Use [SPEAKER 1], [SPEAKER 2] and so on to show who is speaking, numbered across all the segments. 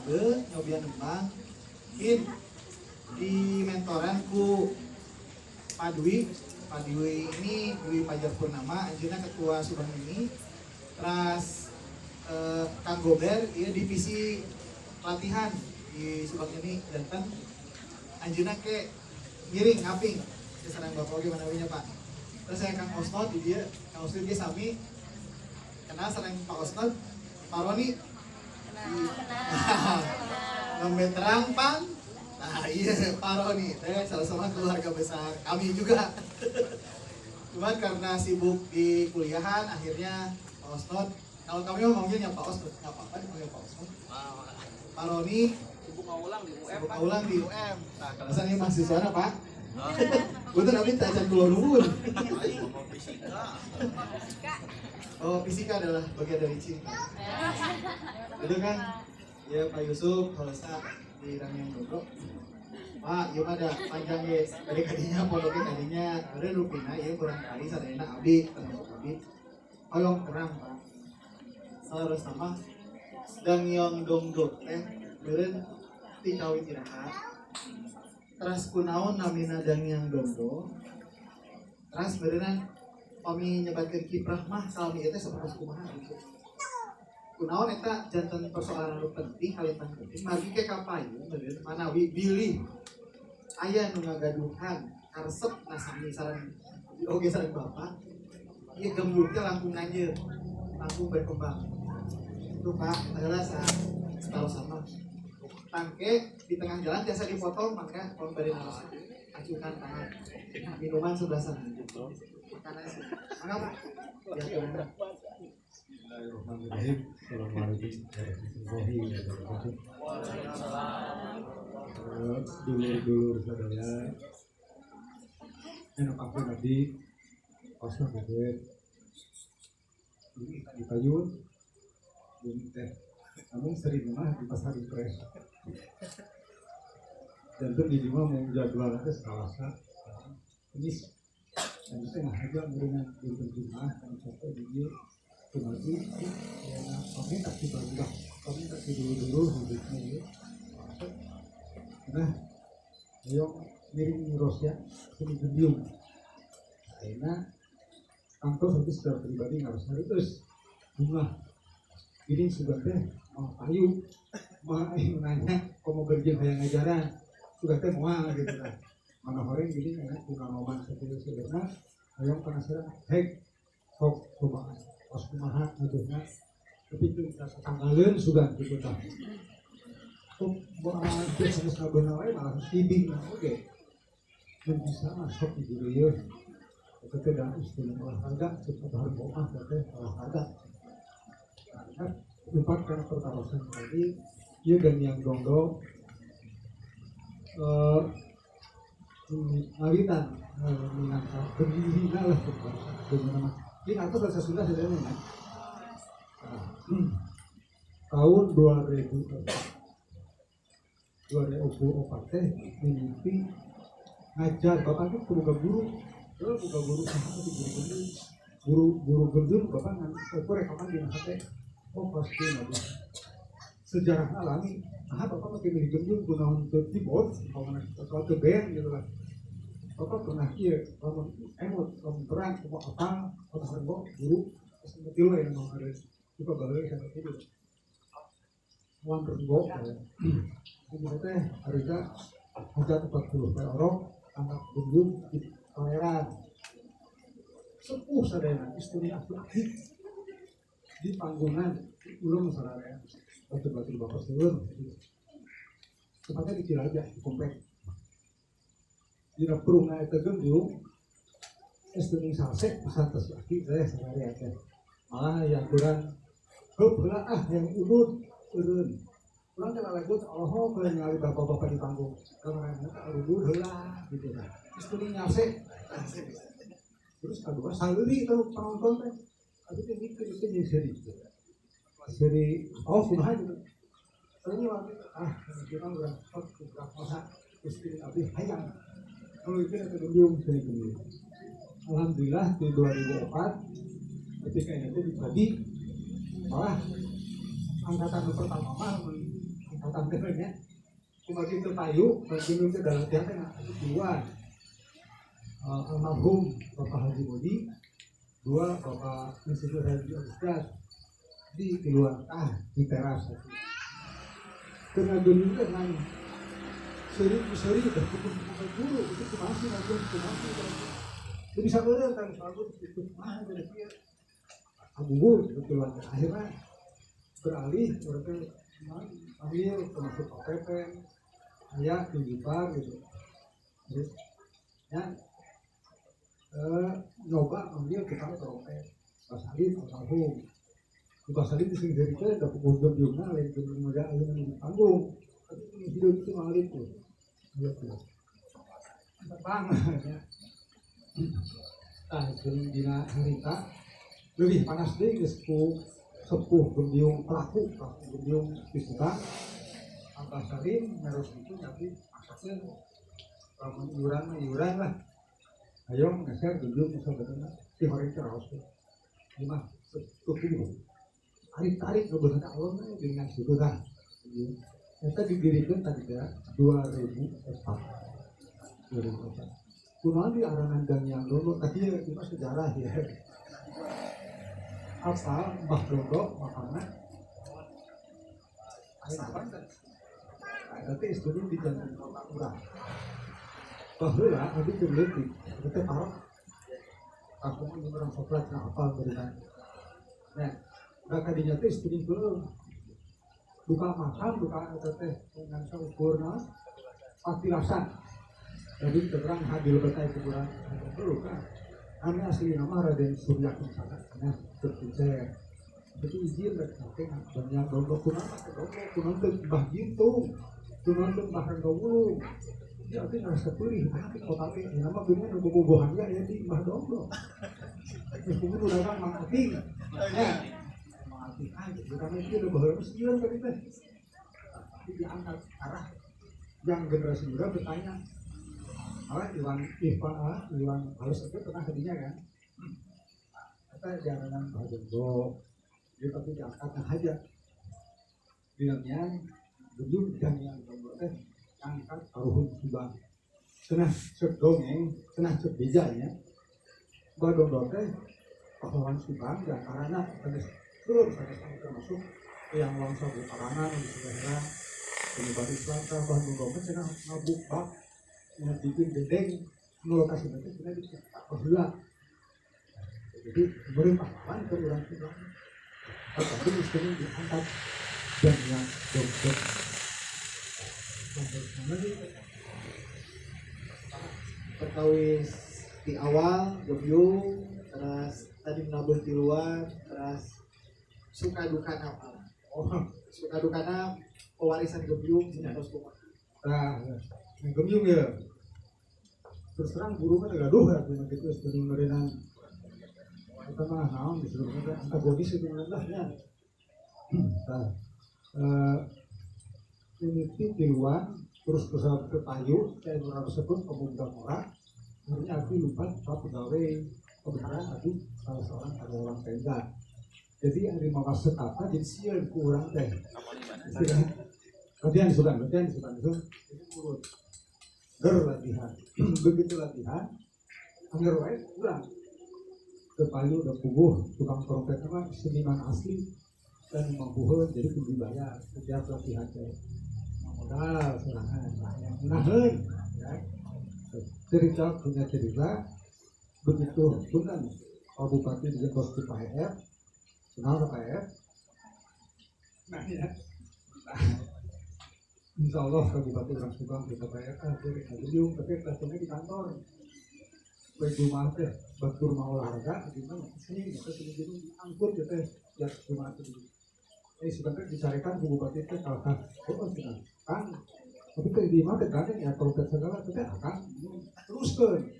[SPEAKER 1] nyobian Demang in di mentoran ku Pak Dwi ini Dwi Fajar Purnama anjeunna ketua Subang ini teras Kang Gober ieu divisi pelatihan di Subang ini janten anjeunna ke ngiring ngaping sareng Bapak oge manawinya Pak. Terus saya Kang Osnod di dia, Kang Osnod dia sami kenal sareng Pak Osnod, Pak Roni. Nembe terang Pan. Nah iya Pak Roni, sama-sama keluarga besar kami juga. Cuman karena sibuk di kuliahan akhirnya Pak Osnod, kalau kami mau manggilnya Pak Osnod, nggak apa-apa dipanggil Pak Osnod. Pak Roni sibuk ngaulang di UM. Nah, kalau saya mahasiswa Pak. Betul tapi tak acan keluar nuhun. Oh, fisika adalah bagian dari cinta. Betul kan? Ya Pak Yusuf, kalau saya di Rangyang Dobro. Pak, ieu mah da panjang ge. Dari kadinya pondoknya kadinya beureun rupina ieu kurang kali sadayana abdi, termasuk abdi. Hoyong terang, Pak. Salah sama dan yang dongdok teh beureun ti kawin iraha. Teras kunaon namina dang yang dongdok. Teras beureunna pami nyebatkeun kiprah mah salami eta sapertos kumaha gitu. Kunaon eta janten persoalan anu penting kalian penting magi ke kapayun beureun manawi bilih aya nu ngagaduhan karesep nasami sareng oge sareng bapak ieu gembur teh langkung nganjeun langkung berkembang itu Pak adalah setahun sama tangke di tengah jalan biasa dipotong maka pemberi harus acukan tangan minuman sebelah sana gitu makanan mana Pak ya tuh
[SPEAKER 2] Bismillahirrahmanirrahim. Assalamualaikum warahmatullahi wabarakatuh. Dulur-dulur sadaya, enak aku tadi kosong gitu. Di Payun, di teh, namun sering mah di pasar impres. Dan tuh di rumah mau jadwal nanti selasa. Ini dan setengah aja dengan jumlah kan sampai di kembali kami tak tiba kami tak dulu hidupnya ya. Nah, ayo miring Rusia ini gendium. Karena kantor itu secara pribadi harus terus bunga. Ini sudah teh mau kayu, mau nanya, mau kerja kayak ngajaran, sudah teh mau gitu lah. Mana orang gini ya, bunga noman seperti sebenarnya, ayo penasaran, hek, kok coba. Pas kumaha ngaduhna tapi kita tanggalin sudah gitu tah. Kok bahasa sama sabana wae malah siding oke. Dan bisa masuk di dieu. Itu teh dan istilah olahraga supaya harus boah teh olahraga. Karena empat kan pertaruhan tadi ieu dan yang dongdo ngawitan minangka berdirinya lah bagaimana ini atas bahasa Sunda sebenarnya kan? Tahun 2004 teh mimpi ngajar bapak itu buka guru sama guru gendut bapak nanti rekaman di hati pasti nabi sejarah alami bapak pakai milih gendut gunakan ke keyboard kalau ke band gitu lah. Bapak pernah kamu emot, kamu perang, kamu apa, kamu serbo, guru, terus tilu yang mau ada, juga balik sama itu. Wan serbo, ini teh harga 40 per orang, anak gunung di Pangeran. Sepuh sadayana istri akhlak di panggungan ulung sararea, batu-batu bapak turun, tempatnya di Cilacap, di komplek. Dina perunga itu gendung estung salsek pesantes lagi saya sehari aja malah yang kurang belah yang urun kurang kena lagu Allah kalau ngali bapak-bapak di panggung karena urun heula gitu kan estung nyalsek terus kedua saluri itu penonton teh tapi itu yang seri oh kumaha gitu ini waktu kita udah masa istri abdi hayang kalau itu ada gendung dari gendung. Alhamdulillah di 2004 ketika itu dibagi malah angkatan pertama mah angkatan anggarannya kembali itu payu gunung itu dalam tiangnya dua almarhum Bapak Haji Bodi, dua Bapak Institut Haji Ustaz di luar di teras. Karena gunung itu kan seri udah cukup guru itu masih itu bisa orang kan bagus itu mah kira-kira abu betulan akhirnya beralih mereka ambil termasuk OPP ayah tunjukkan gitu terus ya nyoba ambil kita OPP Pak Salim almarhum Pak Salim di sini dari kita dapat punggung biungnya lain kemudian ayah di panggung tapi hidup itu malah itu terbang ya dina harita lebih panas deh sepuh gembiung pelaku gembiung pisukan Abah Salim harus itu tapi maksudnya kalau iuran lah ayo ngeser gembiung misalnya si hari terus lima sepuh tarik kebenaran Allah dengan situ dah kita didirikan tadi ya 2004 kuno di aranan dan yang dulu tadi kita sejarah ya apa Mbah Dodo makanya ada tes dulu di jalan kota Urang bahwa ada peneliti kita tahu aku ini orang soprat apa berikan nah mereka dinyata istri itu buka makam buka teh dengan seukurna pasti rasa jadi terang hadir betai kuburan dulu kan kami asli nama Raden Surya Kencana nah terpincir jadi izin dan yang dodo kunang tuh bah gintung kunang tuh bah rendowulu jadi ngerasa perih tapi kota ini nama dunia nubuh-bubuhannya ya di bah dodo meskipun udah kan mangating mangating aja karena itu udah bahaya meskian tadi teh tapi diangkat arah yang generasi muda bertanya Iwan halus itu pernah hadinya kan kita jangan bahwa dia tapi diangkat aja bilangnya belum jangan angkat taruhun subang senah sedongeng senah sebijanya badong teh pahlawan subang dan karena terus termasuk yang langsung karangan di sebelah penyebar Islam tambah dongeng senah ngabuk bak bikin gendeng lokasi itu sudah bisa tak jadi kemudian pahlawan ke orang subang tapi istrinya diangkat dan yang dongeng
[SPEAKER 1] perkawis di awal gebyung terus tadi menabuh di luar terus suka duka apa suka duka pewarisan gebyung tidak harus kumaha
[SPEAKER 2] nah gebyung ya terus terang guru kan gaduh ya dengan itu seperti merenan kita mah naon disuruh kita antagonis itu lah nah ini di luar terus pesawat ke payu saya orang tersebut pemuda murah akhirnya aku lupa pak pegawai kebenaran tadi salah seorang karyawan tenda jadi yang lima pas setapa jadi sial kurang teh latihan itu urut berlatihan begitu latihan anggar wae kurang ke payu udah puguh tukang trompet mah seniman asli dan mampuhun jadi kudu dibayar setiap latihan teh modal serangan yang menahan ya. Cerita punya cerita begitu punan Pak Bupati di bos di Pak R kenal Pak R nah ya Insya Allah Kabupaten orang Subang kita bayar dari Kalium tapi kelasnya di kantor baik rumah teh batur mau olahraga di mana sini kita sini angkut ya teh ya rumah itu sebenarnya dicarikan ke bupati teh kalau kan tapi ke di mana kan ya kalau segala kita akan teruskan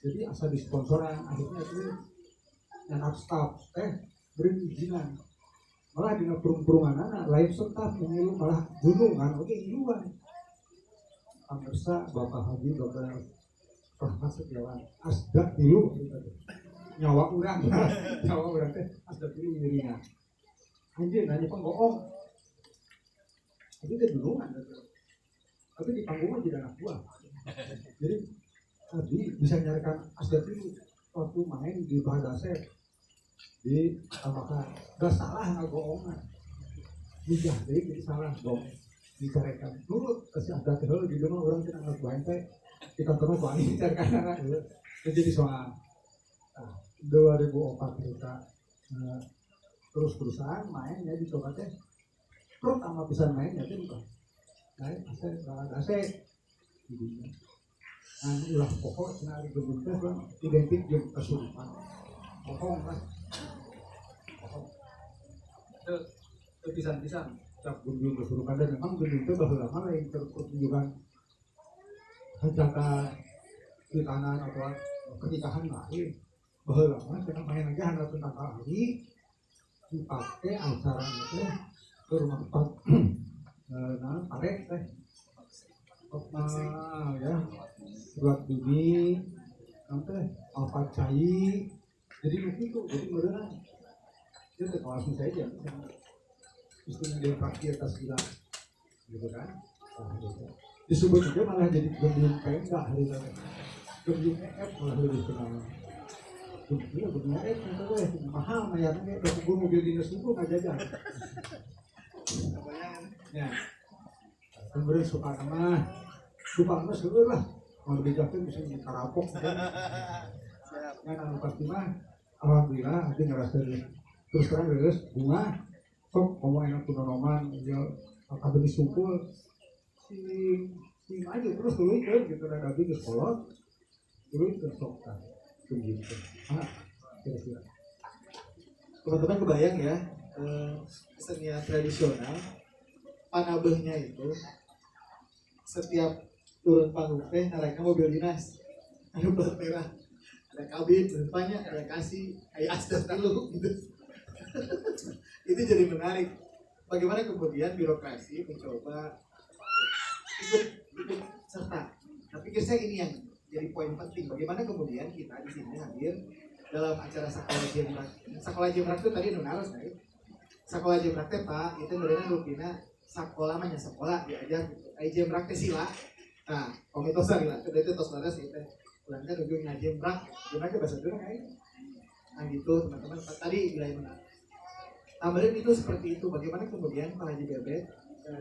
[SPEAKER 2] jadi asal disponsoran akhirnya itu yang staff beri izinan malah di perumpungan anak lain staff yang malah gunungan oke iluan Amersa Bapak Haji Bapak Rahmat Setiawan asdak dulu nyawa orang teh asdak dulu dirinya anjir nanya penggoong Itu dia duluan. Tapi di panggungnya jadi anak buah. Jadi tadi bisa nyarikan asdet itu waktu main di Bahadase di Tambahkan. Gak salah nggak bohongan. Dijah deh, jadi salah dong. Dicarikan dulu kasih adat dulu di rumah orang kita nggak buahin teh kita terus buahin dicarikan anak dulu. Jadi soal 2004 kita terus-terusan main ya di coba teh pertama bisa main ya tuh main asal nah ulah pokok cina di gedung teh identik dengan kesurupan pokok lah pokok itu pisan-pisan tak gedung kesurupan dan memang gedung teh bahwa lama lain pertunjukan hajatan di kanan atau pernikahan lain bahwa lama kita main aja hanya tentang hari dipakai acara itu ke rumah tempat nah parek teh ya buat bibi nanti apa cai jadi begitu jadi beneran itu kawasan saja istilah dia praktik atas gila gitu kan disebut juga malah jadi gembira kayak enggak hari ini gembira EF malah lebih kenal gembira EF mahal mayarnya udah gue mobil dinas itu nggak jajan ya kemudian suka nama seluruh lah kalau lebih jauh bisa di karapok kan anu pasti mah alhamdulillah nanti ngerasa terus terang terus bunga sok ngomong enak tuh dia akademis sukul si maju terus dulu itu gitu ada di sekolah dulu itu sok kan begitu kira-kira
[SPEAKER 1] teman-teman kebayang ya kesenian tradisional panabehnya itu setiap turun panggung teh narekna mobil dinas anu plat merah ada kabin depannya ada kasih kayak asdas dulu gitu itu jadi menarik bagaimana kemudian birokrasi mencoba ikut serta tapi pikir saya ini yang jadi poin penting bagaimana kemudian kita di sini hadir dalam acara sekolah jemrak itu tadi nunaros nih sekolah jemrak teh Pak itu beneran rupina sekolah mah sekolah diajar jemrak teh sila nah komitosa gila itu tos laras itu ulangnya rujuk jemrak jemrak bahasa Sunda kan nah gitu teman-teman tadi wilayah mana tambahan itu seperti itu bagaimana kemudian Pak Haji Bebet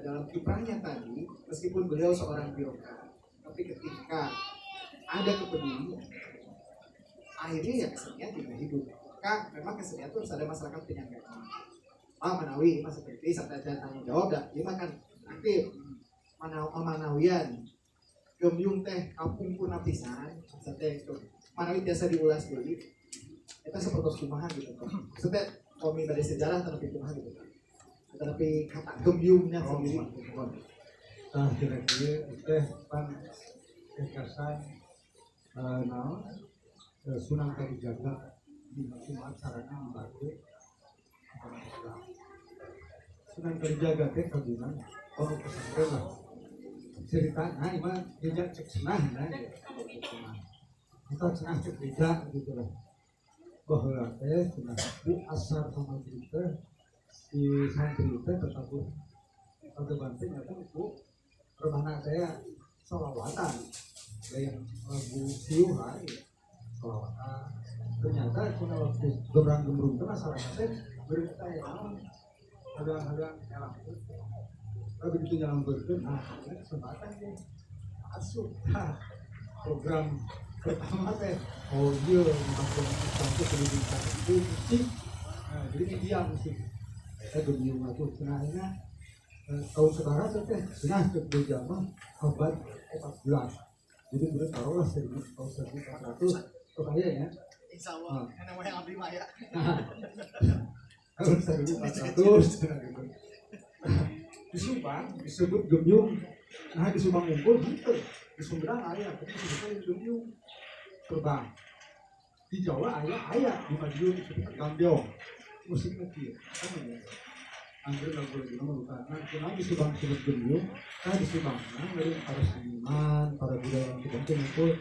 [SPEAKER 1] dalam kiprahnya tadi meskipun beliau seorang birokrat tapi ketika ada kepedulian akhirnya ya kesenian tidak hidup maka memang kesenian itu harus ada masyarakat penyangga Manawi mas seperti saat ada tanggung jawab dan dia kan aktif Manawian gemyung teh kampung pun napisan sate itu Manawi biasa diulas dulu kita seperti kumaha gitu sate komi dari sejarah tapi kumaha gitu tapi kata gemyungnya sendiri
[SPEAKER 2] nah kira-kira teh pan kekasan Sunan Kalijaga di Jumat sarana membantu Sunan Kalijaga teh kagungan orang pesantren lah cerita nah ima dia cek senah nah kita senah cek beda gitu lah bahwa teh senah bu asar sama cerita di santri teh tetap pada banting atau bu permana saya salawatan kayak lagu siu hari salawatan ternyata cuma waktu gembrang-gembrung itu masyarakatnya berita yang ada elang tapi begitu jalan berikut nah kesempatan nih masuk program pertama teh oh iya masuk sampai pendidikan itu musik nah jadi media musik saya berbiung aku kenalnya tahun sekarang teh senang ke zaman abad 14 jadi boleh taruhlah 1400 kayaknya
[SPEAKER 1] Insya Allah namanya abdi maya
[SPEAKER 2] tahun 1400 di Subang disebut gemyung nah di Subang unggul gitu di Sumedang ayah tapi disebutnya gemyung terbang di Jawa ayah di Madiun disebut gambyong musiknya kia kan ya Angger lagu lagi nomor karena kenal di Subang disebut gemyung nah di Subang dari para seniman para budaya yang kita kumpul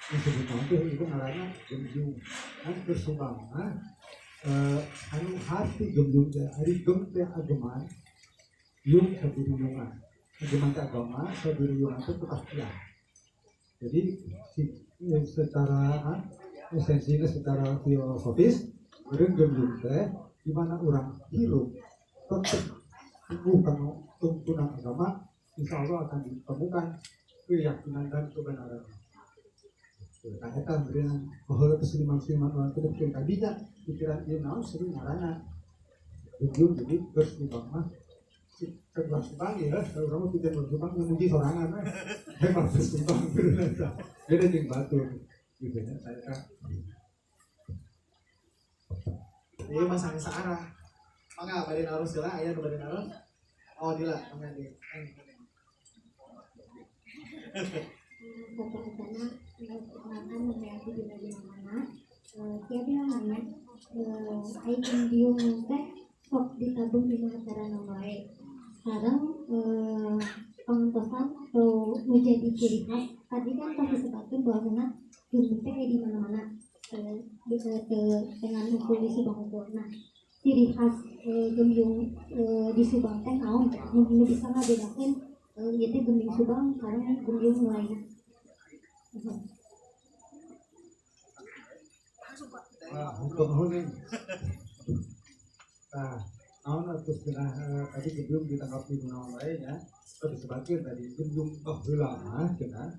[SPEAKER 2] disebut itu ngarana gemyung nah ke Subang anu hati gemyung hari gem teh ageman yung satu gunungan Bagaimana agama sebelum itu kepastian. Jadi secara esensinya secara filosofis berenggung teh di mana orang hidup tetap bukan tuntunan agama, insya Allah akan ditemukan keyakinan dan kebenaran. Nah, kita berikan bahwa keseniman-keseniman orang itu betul tadinya pikiran dia naon sering ngarana ujung jadi terus mah kebelah subang ya kalau kamu pikir subang memuji sorangan hebat subang beda jeung batu gitu ya saya kan
[SPEAKER 1] ini masang searah mangga bade naros heula aya nu bade naros oh dila mangga di
[SPEAKER 3] perkenalkan saya di mana dia bilang namanya aing diung teh sok ditabung di acara nomor sekarang pengentosan atau menjadi ciri khas tadi kan pasti sebutkan bahwa gunung teh di mana-mana dengan hukum di Subang Hukum. Nah ciri khas gunung di Subang teh naon mungkin bisa nggak bedakan yaitu gunung Subang karena gunung lainnya.
[SPEAKER 2] untuk huning nah naon terus kena tadi gedung ditanggapi naon lain ya terus sebagian tadi gedung lama kena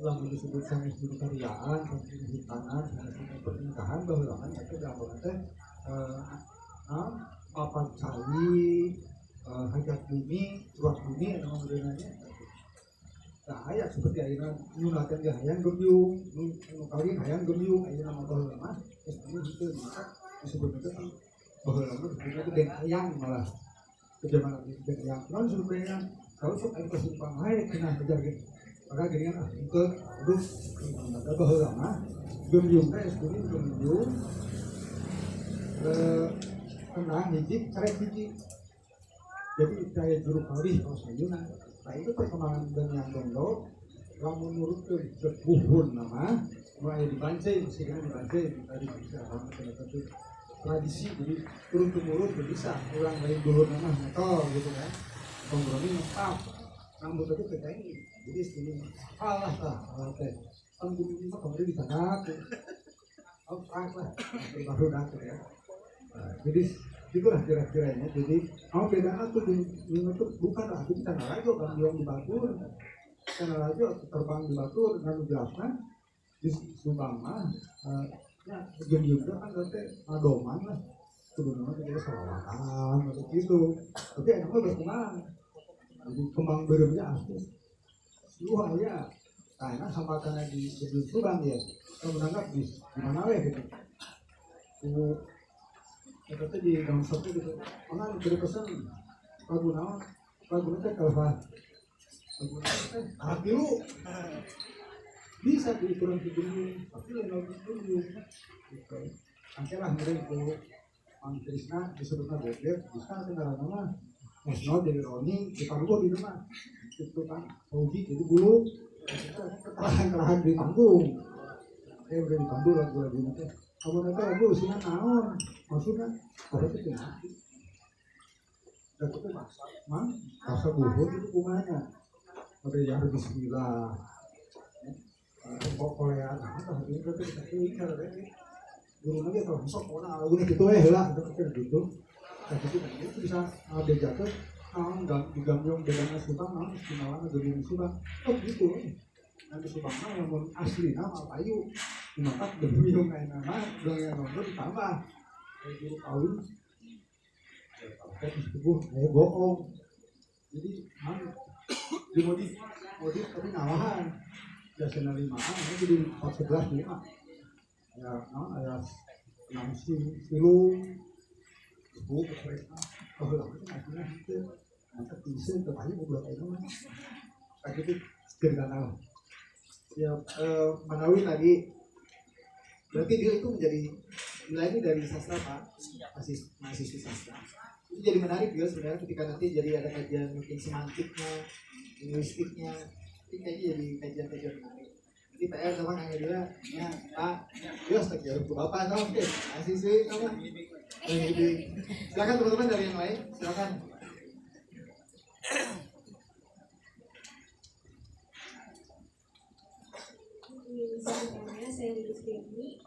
[SPEAKER 2] lamun disebut sanes karyaan sanes tanah sanes pernikahan bahwa itu dalam teh papan cari hajat bumi ruas bumi atau modelnya nah aya seperti ayeuna nyunakeun ge hayang gembyung nu kawin hayang gembyung ayeuna mah baheula mah geus anu gitu disebut itu baheula mah disebutna teh den hayang malah kejaman den hayang naon surveinya kalau sok aya kasimpang hae cenah kejar ge maka geuningan itu aduh maka baheula mah gembyung teh sebenarnya gembyung tenang hiji carek hiji jadi kayak juru kawih kalau sayunan. Nah itu perkembangan dan yang gondok lamun nurutkeun sepuhun nama mulai dibancing sehingga dibancing tadi bisa banget tentu tradisi jadi turun temurun bisa ulang dari dulu nama metode gitu kan kompromi ngetap rambut itu kayak ini jadi sini kalah lah teh kan dulu mah kemarin di sana lah baru datang ya jadi itulah kira-kiranya jadi beda tuh di itu bukan lah itu channel radio kan yang di Batur channel radio terbang di Batur dengan menjelaskan di Subang mah ya juga kan nanti adoman lah sebenarnya kita salawatan atau gitu tapi enaknya berkembang jadi kembang beremnya asli luar ya karena sampatannya di Subang ya kalau menanggap di mana ya gitu itu di dalam satu gitu, mana beri pesan lagu naon, lagu nanti kalau hati lu bisa diukuran segini, tapi lagu itu gitu. Akhirnya mereka itu Krisna disebutnya Bebek, bisa kenal nama Musno jadi Roni, di panggung di rumah, itu kan Ogi jadi bulu, kerahan di panggung, udah di panggung lagu nanti. Kamu nanti lagu usinya naon, maksudnya ada itu nanti. Dan itu masa buhur itu kumanya. Ada yang Bismillah. Korea, nah itu berarti kita pikir deh. Guru lagi kalau sok orang lagu ini gitu lah, itu pikir gitu. Tapi itu bisa ada jatuh, dan digambung dengan Subang, istimewa dari Subang. Oh gitu. Nanti Subang yang asli nama Payu. Maka berbiung kayak nama yang nomor ditambah kayak guru kawin kayak tubuh kayak bohong jadi dimodif tapi nawahan biasanya 5 jadi 11 5 ya ada 6 silung 10 kereta kalau itu maksudnya itu maka bisa terpayu buat itu kayak gitu cerita
[SPEAKER 1] ya Manawi tadi berarti dia itu menjadi nilainya dari sastra Pak mahasiswi sastra itu jadi menarik juga sebenarnya ketika nanti jadi ada kajian mungkin semantiknya linguistiknya itu kayaknya jadi kajian menarik nanti PR sama Kang Edila ya Pak Yos tak jawab ke Bapak no? Oke mahasiswi kamu silakan teman-teman dari yang lain silakan
[SPEAKER 3] Denny.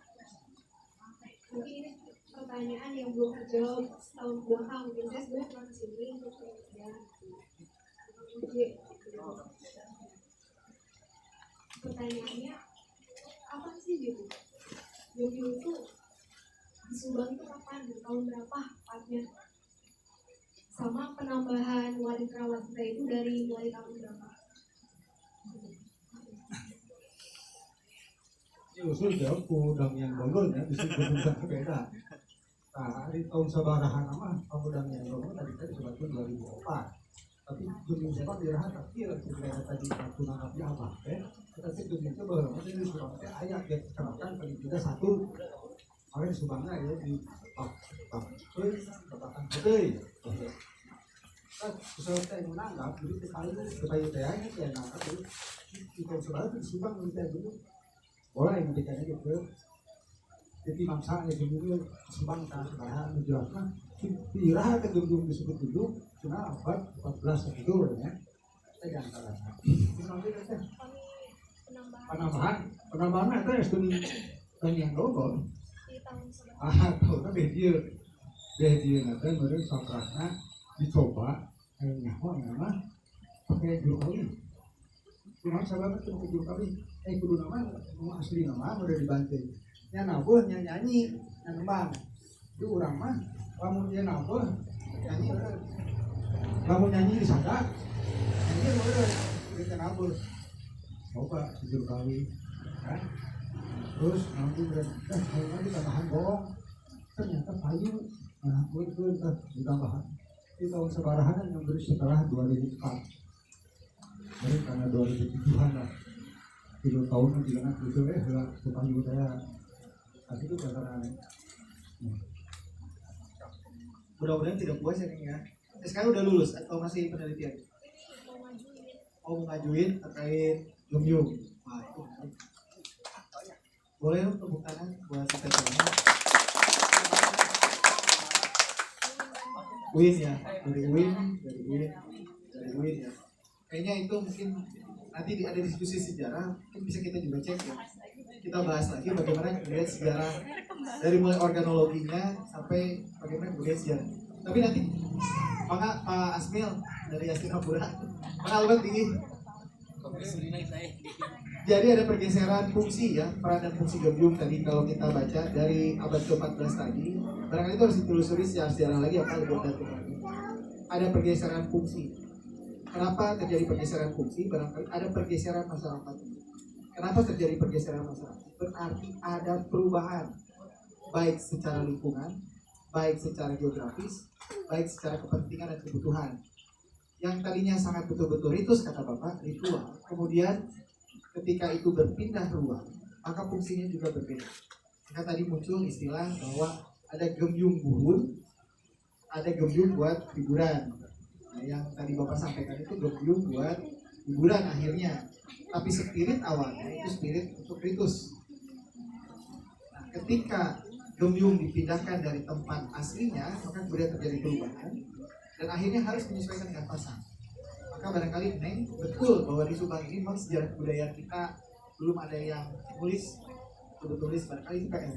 [SPEAKER 3] Mungkin ini pertanyaan yang belum terjawab setahun belakang. Mungkin saya sebenarnya pernah kesini untuk kerja uji. Pertanyaannya, apa sih gitu? Jomblo itu di Subang itu kapan? Di tahun berapa tepatnya? Sama penambahan wali perawat kita itu dari mulai tahun berapa?
[SPEAKER 2] Ya usul jawab udang yang bonggol ya, bisa berubah beda. Nah, di tahun sabarahan nama udang yang bonggol tadi disebutkan 2004. Tapi demi siapa dirahat tapi sebenarnya tadi waktu nangkap apa? Tetapi demi itu bahwa di Subang teh ayat yang terkenalkan paling tidak satu. Makanya di Subangnya ya di babakan putih. Sesuatu yang menanggap, jadi kepala tayanya yang nangkap itu di tahun sebelumnya di Subang kita dulu boleh memberikannya gitu. Jadi mangsa yang dulu Subang kan sekarang menjelaskan pira ke gedung disebut dulu cuma abad 14 itu ya. Kita diantara. Penambahan itu ya studi yang dulu. Tahu dia nanti mereka kontraknya dicoba nyawa nama pakai juru kali. Cuma sahabat itu pakai juru kali. Kudu nama asli nama udah dibanting. Yang nabuh nyanyi nembang. Itu orang mah kamu dia nabuh nyanyi. Kamu nyanyi di sana. Nyanyi udah kita nabuh. Coba juru kali. Kan? Terus nanti berarti tambahan bohong. Ternyata payu. Nah, itu ditambahan. Di tahun sebarahan yang beri setelah 2004. Jadi karena 2007-an lah. 3 tahun nanti kan itu bukan juga saya. Tapi itu karena
[SPEAKER 1] Mudah-mudahan tidak puas ya Neng ya. Sekarang udah lulus atau masih penelitian? Mau ngajuin terkait Gumyung. Wah, itu boleh dong tepuk tangan buat kita semua. Win ya, dari Win ya. Kayaknya itu mungkin nanti ada diskusi sejarah, mungkin bisa kita juga cek ya. Kita bahas lagi bagaimana kemudian sejarah dari mulai organologinya sampai bagaimana kemudian sejarah. Tapi nanti Pak Asmil dari Yastinapura, Pak Albert tinggi. Jadi ada pergeseran fungsi ya, peran dan fungsi Gumyung tadi kalau kita baca dari abad ke-14 tadi, barangkali itu harus ditelusuri sejarah lagi apa lebih detail. Ada pergeseran fungsi. Kenapa terjadi pergeseran fungsi? Barangkali ada pergeseran masyarakat. Kenapa terjadi pergeseran masyarakat? Berarti ada perubahan baik secara lingkungan, baik secara geografis, baik secara kepentingan dan kebutuhan. Yang tadinya sangat betul-betul ritus kata Bapak, ritual. Kemudian ketika itu berpindah ruang, maka fungsinya juga berbeda. Maka tadi muncul istilah bahwa ada Gumyung buhun, ada Gumyung buat hiburan. Nah, yang tadi Bapak sampaikan itu Gumyung buat hiburan akhirnya. Tapi spirit awalnya itu spirit untuk ritus. Nah, ketika Gumyung dipindahkan dari tempat aslinya, maka kemudian terjadi perubahan. Dan akhirnya harus menyesuaikan dengan pasar. Maka barangkali Neng betul bahwa di Subang ini memang sejarah kebudayaan kita belum ada yang tulis, tulis barangkali itu kayak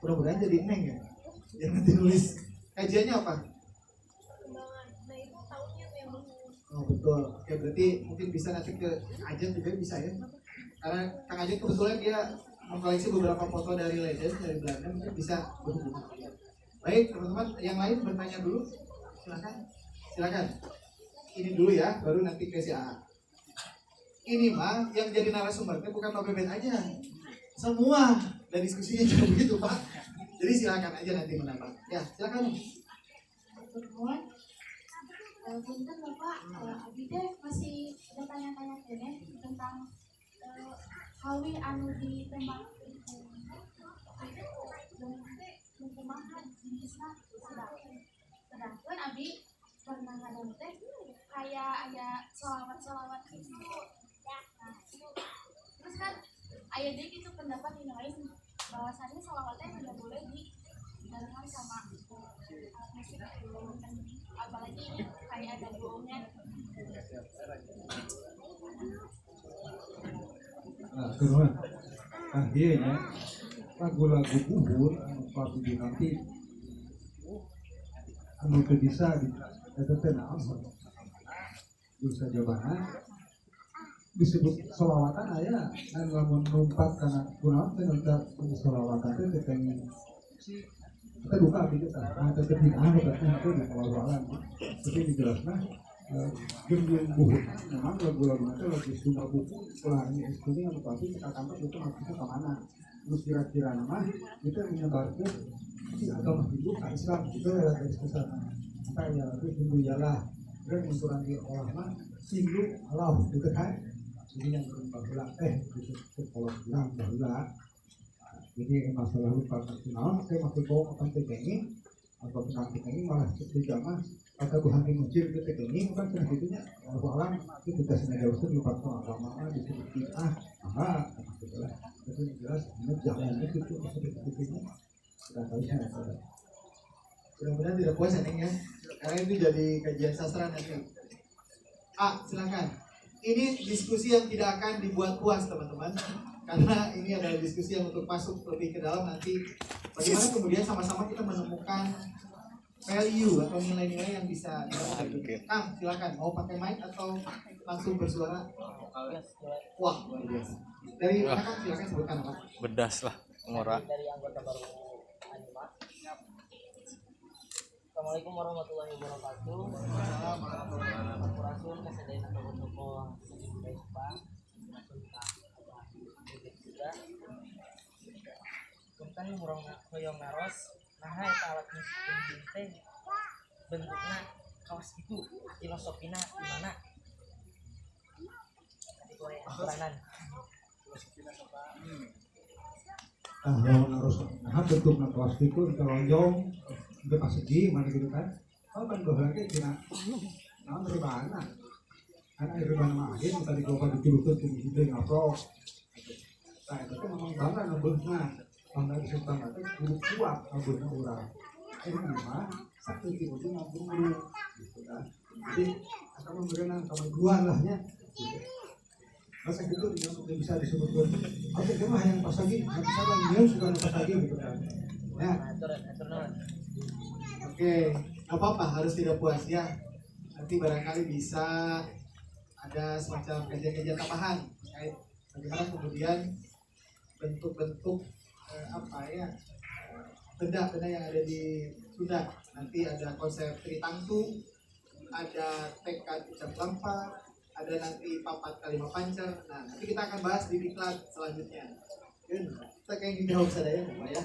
[SPEAKER 1] mudah-mudahan jadi Neng ya, yang nanti nulis kajiannya apa?
[SPEAKER 3] Nah itu tahunnya yang
[SPEAKER 1] Oh betul, ya berarti mungkin bisa nanti ke Ajat juga bisa ya, karena Kang Ajat kebetulan dia mengkoleksi beberapa foto dari legend dari Belanda, mungkin bisa berhubungan. Baik teman-teman, yang lain bertanya dulu, silakan. Ini dulu ya, baru nanti ke si AA. Ini mah yang jadi narasumbernya bukan Pak Beben aja, semua dan diskusinya juga begitu Pak. Jadi silakan aja nanti menambah. Ya silakan.
[SPEAKER 3] Punten Bapak, Abi teh masih ada tanya-tanya tentang hawi anu ditembak kumaha jenisna sedangkan Abi pernah ngadon teh kayak ada selawat gitu. Nah, terus kan aya deui gitu pendapat yang lain bahwasannya selawatnya tidak boleh dijalankan sama musik apalagi ini kayak ada bohongnya.
[SPEAKER 2] Nah, kedua, dia ya. lagu-lagu buhur anu pabudi nanti anu teu bisa eta teh naon bisa jawaban disebut selawatan aya anu lamun numpat kana kunaon teh numpat selawatan teh teh pengen kita duka gitu kan nah tetep bid'ah itu di awal-awalan tapi dijelasna jeung buhur memang lagu-lagu itu lagi Sunda buku pelangi istri anu pasti kita tambah itu maksudnya ke mana terus kira-kira mah kita menyebarkan si agama Hindu ke Islam itu ya dari kesana maka ya itu Hindu ialah dan mengurangi di olah mah Hindu Allah gitu kan jadi yang berulang gitu kalau bilang bahula jadi masalah lupa nasional saya masih bawa akan tegengin atau tentang tegengin malah ketika mah kata Tuhan yang menciri ke tegengin kan cenah gitunya alam itu kita sengaja usah lupa agama disebut bid'ah maksudnya jadi jelas ini jalannya itu maksudnya begini sudah tahu saya
[SPEAKER 1] Mudah-mudahan tidak puas ya Neng ya, karena itu jadi kajian sastra nanti. Silakan. Ini diskusi yang tidak akan dibuat puas teman-teman, karena ini adalah diskusi yang untuk masuk lebih ke dalam nanti. Bagaimana kemudian sama-sama kita menemukan value atau nilai-nilai yang bisa didapat. Kang, silakan. Mau pakai mic atau langsung bersuara? Wah, luar biasa. Dari mana Kang? Silakan sebutkan apa?
[SPEAKER 4] Bedas lah, ngora.
[SPEAKER 5] Dari anggota baru Anima. Assalamualaikum warahmatullahi wabarakatuh. Sampurasun kasadayana tokoh-tokoh seni budaya Jepang. Juga. Kuntan hoyong naros, nah eta alat musik teh bentukna kaos itu, filosofina gimana? Itu aturan.
[SPEAKER 2] Kalau harus bentuknya plastik itu telonjong itu persegi mana gitu kan kan bahannya cina nah rebana karena rebana mah aja kita dicoba diculupkan ke sini ngaprok nah itu kan memang bangga ngebehna bangga disebut itu buruk kuat ngebehna orang ini gimana satu itu ngaburu gitu kan jadi akan memberikan kemajuan lahnya gitu. Masa gitu yang bisa disebut oke cuma yang pas lagi nggak bisa bang dia suka pas lagi gitu kan ya
[SPEAKER 1] Oke, nggak apa-apa, harus tidak puas ya. Nanti barangkali bisa ada semacam kajian-kajian tambahan terkait bagaimana kemudian bentuk-bentuk benda-benda yang ada di Sunda. Nanti ada konsep tritangtu, ada tekad ucap lampa, ada nanti papat kalimat pancer. Nah, nanti kita akan bahas di diklat selanjutnya. Kita kayak dijawab saja ya,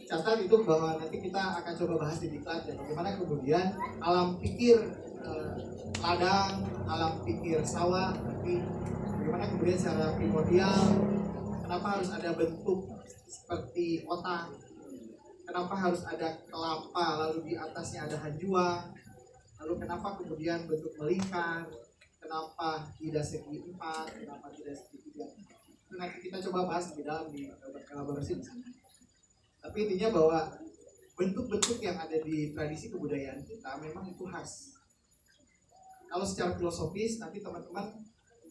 [SPEAKER 1] catat itu bahwa nanti kita akan coba bahas di diklat ya, bagaimana kemudian alam pikir ladang, alam pikir sawah, nanti bagaimana kemudian secara primordial, kenapa harus ada bentuk seperti otak, kenapa harus ada kelapa, lalu di atasnya ada hanjua, lalu kenapa kemudian bentuk melingkar, kenapa tidak segi 4, kenapa tidak segi 3. Nanti kita coba bahas di dalam di kolaborasi di sana. Tapi intinya bahwa bentuk-bentuk yang ada di tradisi kebudayaan kita memang itu khas. Kalau secara filosofis nanti teman-teman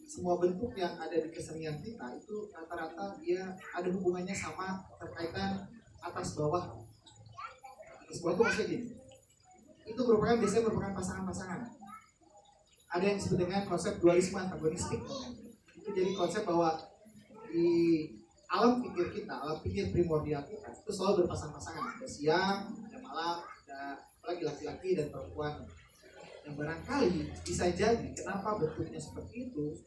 [SPEAKER 1] semua bentuk yang ada di kesenian kita itu rata-rata dia ada hubungannya sama terkaitan atas bawah. Atas bawah itu maksudnya gini. Itu biasanya merupakan pasangan-pasangan. Ada yang disebut dengan konsep dualisme antagonistik. Itu jadi konsep bahwa di alam pikir kita, alam pikir primordial kita itu selalu berpasang-pasangan, ada siang, ada malam, ada apalagi laki-laki dan perempuan. Yang barangkali bisa jadi kenapa bentuknya seperti itu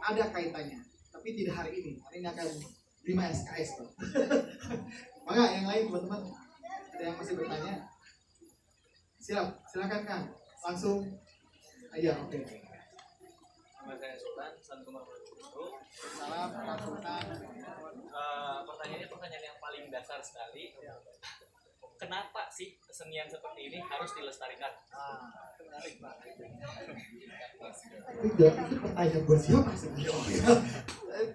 [SPEAKER 1] ada kaitannya, tapi tidak hari ini. Hari ini akan 5 SKS tuh. Maka yang lain teman-teman ada yang masih bertanya? Silakan Kang, langsung aja. Oke.
[SPEAKER 4] Nama saya Sultan, Santumar
[SPEAKER 1] Salam, Sultan.
[SPEAKER 4] Pertanyaannya pertanyaan yang paling dasar sekali. Kenapa sih kesenian seperti ini harus dilestarikan?
[SPEAKER 1] Menarik banget. Itu pertanyaan buat siapa sebenarnya?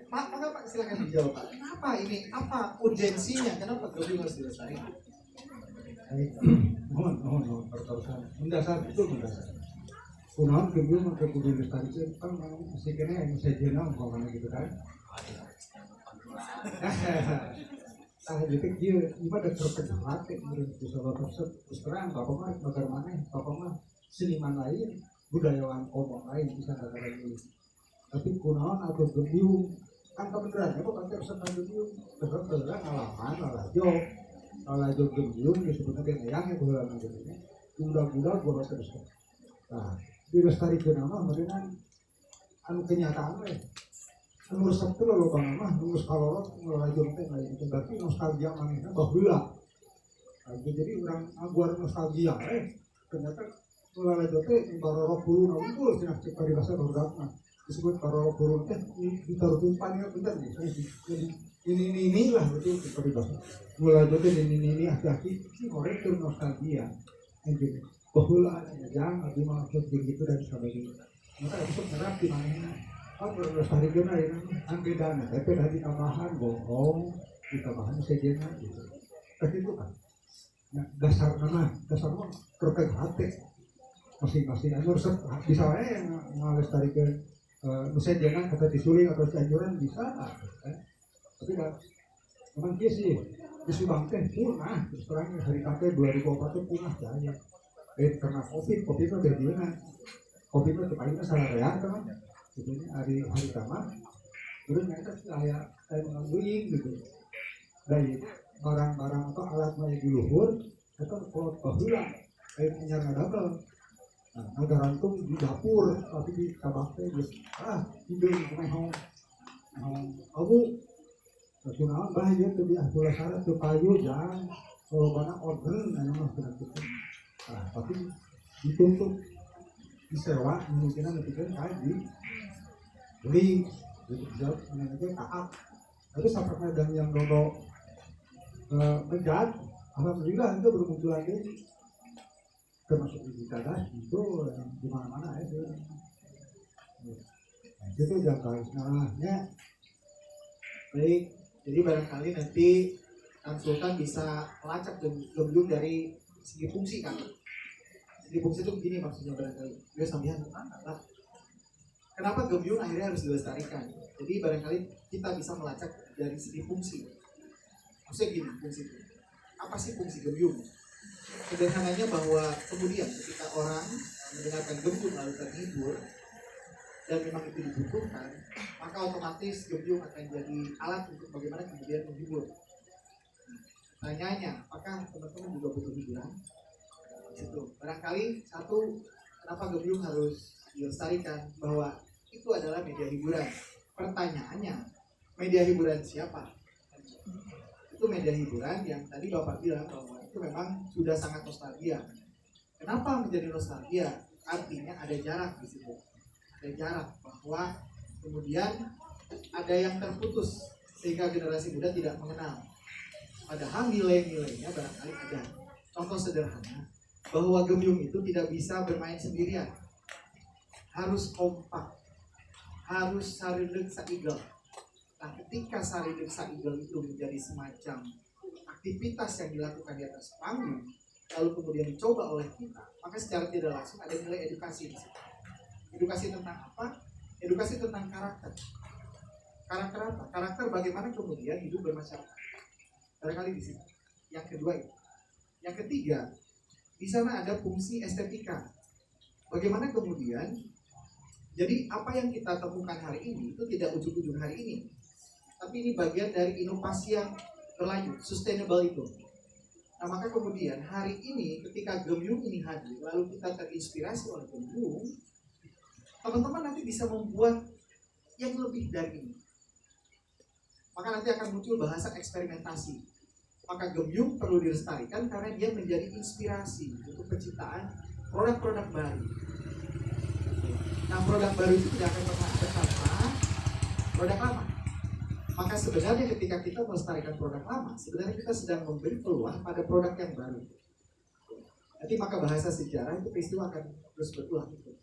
[SPEAKER 1] Pak, silakan dijawab Pak. Kenapa ini? Apa urgensinya? Kenapa Gabi harus dilestarikan?
[SPEAKER 2] mohon pertanyaan mendasar itu mendasar kunaon kemudian maka kudu dilestarikan kan masih kena yang saya jenang umpamanya gitu kan Tah detik dia ibadah terkenal teh bisa terus terang bapak mah bagaimana bapak mah seniman lain budayawan omong lain bisa kata ini tapi kunaon atau gembiung kan kebenaran ya bukan terus gembiung terus ngalaman lalajo gembiung disebutnya yang bulan ini budak-budak gua terus nah dilestarikan nama mereka anu kenyataan anu resep itu lalu bang mah nurus kalorot ngelajur teh lain itu berarti nostalgia manehna baheula jadi orang aguar nostalgia ternyata ngelajur teh baroro puluh unggul cenah cek di bahasa barudak mah disebut baroro puluh teh ditaruh tumpan ya bener nih ini lah betul cek di bahasa ngelajur teh ini hati-hati si orang itu nostalgia anjir baheula jangan abdi mah gitu dan sebagainya maka itu nerap di manehna berlestarikan aja kan beda tapi tadi tambahan bohong ditambahan sejenak gitu tapi itu kan nah, dasar nama terkait hati masing-masing anu resep bisa yang melestarikan sejenak kata disuling atau cianjuran bisa tapi kan memang dia sih di Subang teh punah terus terang hari kate 2004 itu punah jaya karena covid itu beda kopi itu paling salah reak teman sebetulnya hari tamat terus mereka kayak mengambil gitu dari barang-barang atau alat maya di luhur itu kalau bahula kayak menyerang double ada rantung di dapur tapi di kabakte gitu hidung mehong kamu nasional bahaya tuh di akhir syarat tuh kayu jangan kalau banyak order memang sudah gitu tapi ditutup disewa kemungkinan ketiga kaji beli jauh mengenai taat tapi sampai medan yang dodo menjat alhamdulillah itu bermunculan ini termasuk di Dadas itu di mana-mana itu itu jangka ya
[SPEAKER 1] Baik, jadi barangkali nanti konsultan bisa melacak gemblung dari segi fungsi kan. Segi fungsi itu begini maksudnya barangkali. Dia sambihan kenapa gemblung akhirnya harus dilestarikan? Jadi barangkali kita bisa melacak dari segi fungsi. Maksudnya gini fungsi itu. Apa sih fungsi gemblung? Sederhananya bahwa kemudian ketika orang mendengarkan gemblung lalu terhibur dan memang itu dibutuhkan, maka otomatis gemblung akan jadi alat untuk bagaimana kemudian menghibur. Tanyanya, apakah teman-teman juga butuh hiburan? Itu barangkali satu, kenapa gemblung harus dilestarikan? Bahwa itu adalah media hiburan. Pertanyaannya, media hiburan siapa? Itu media hiburan yang tadi Bapak bilang bahwa itu memang sudah sangat nostalgia. Kenapa menjadi nostalgia? Artinya ada jarak di situ. Ada jarak bahwa kemudian ada yang terputus sehingga generasi muda tidak mengenal. Padahal nilai-nilainya barangkali ada. Contoh sederhana bahwa gemblung itu tidak bisa bermain sendirian, harus kompak, harus sarilek saigel. Nah, ketika sarilek saigel itu menjadi semacam aktivitas yang dilakukan di atas panggung, lalu kemudian dicoba oleh kita, maka secara tidak langsung ada nilai edukasi di situ. Edukasi tentang apa? Edukasi tentang karakter. Karakter apa? Karakter bagaimana kemudian hidup bermasyarakat. Barangkali di sini. Yang kedua itu. Yang ketiga, di sana ada fungsi estetika. Bagaimana kemudian, jadi apa yang kita temukan hari ini itu tidak ujung-ujung hari ini, tapi ini bagian dari inovasi yang berlanjut, sustainable itu. Nah maka kemudian hari ini ketika gemblung ini hadir, lalu kita terinspirasi oleh gemblung, teman-teman nanti bisa membuat yang lebih dari ini. Maka nanti akan muncul bahasa eksperimentasi. Maka gemblung perlu dilestarikan karena dia menjadi inspirasi untuk penciptaan produk-produk baru. Nah produk baru itu tidak akan pernah ada tanpa produk lama. Maka sebenarnya ketika kita melestarikan produk lama, sebenarnya kita sedang memberi peluang pada produk yang baru. Nanti maka bahasa sejarah itu peristiwa akan terus berulang itu.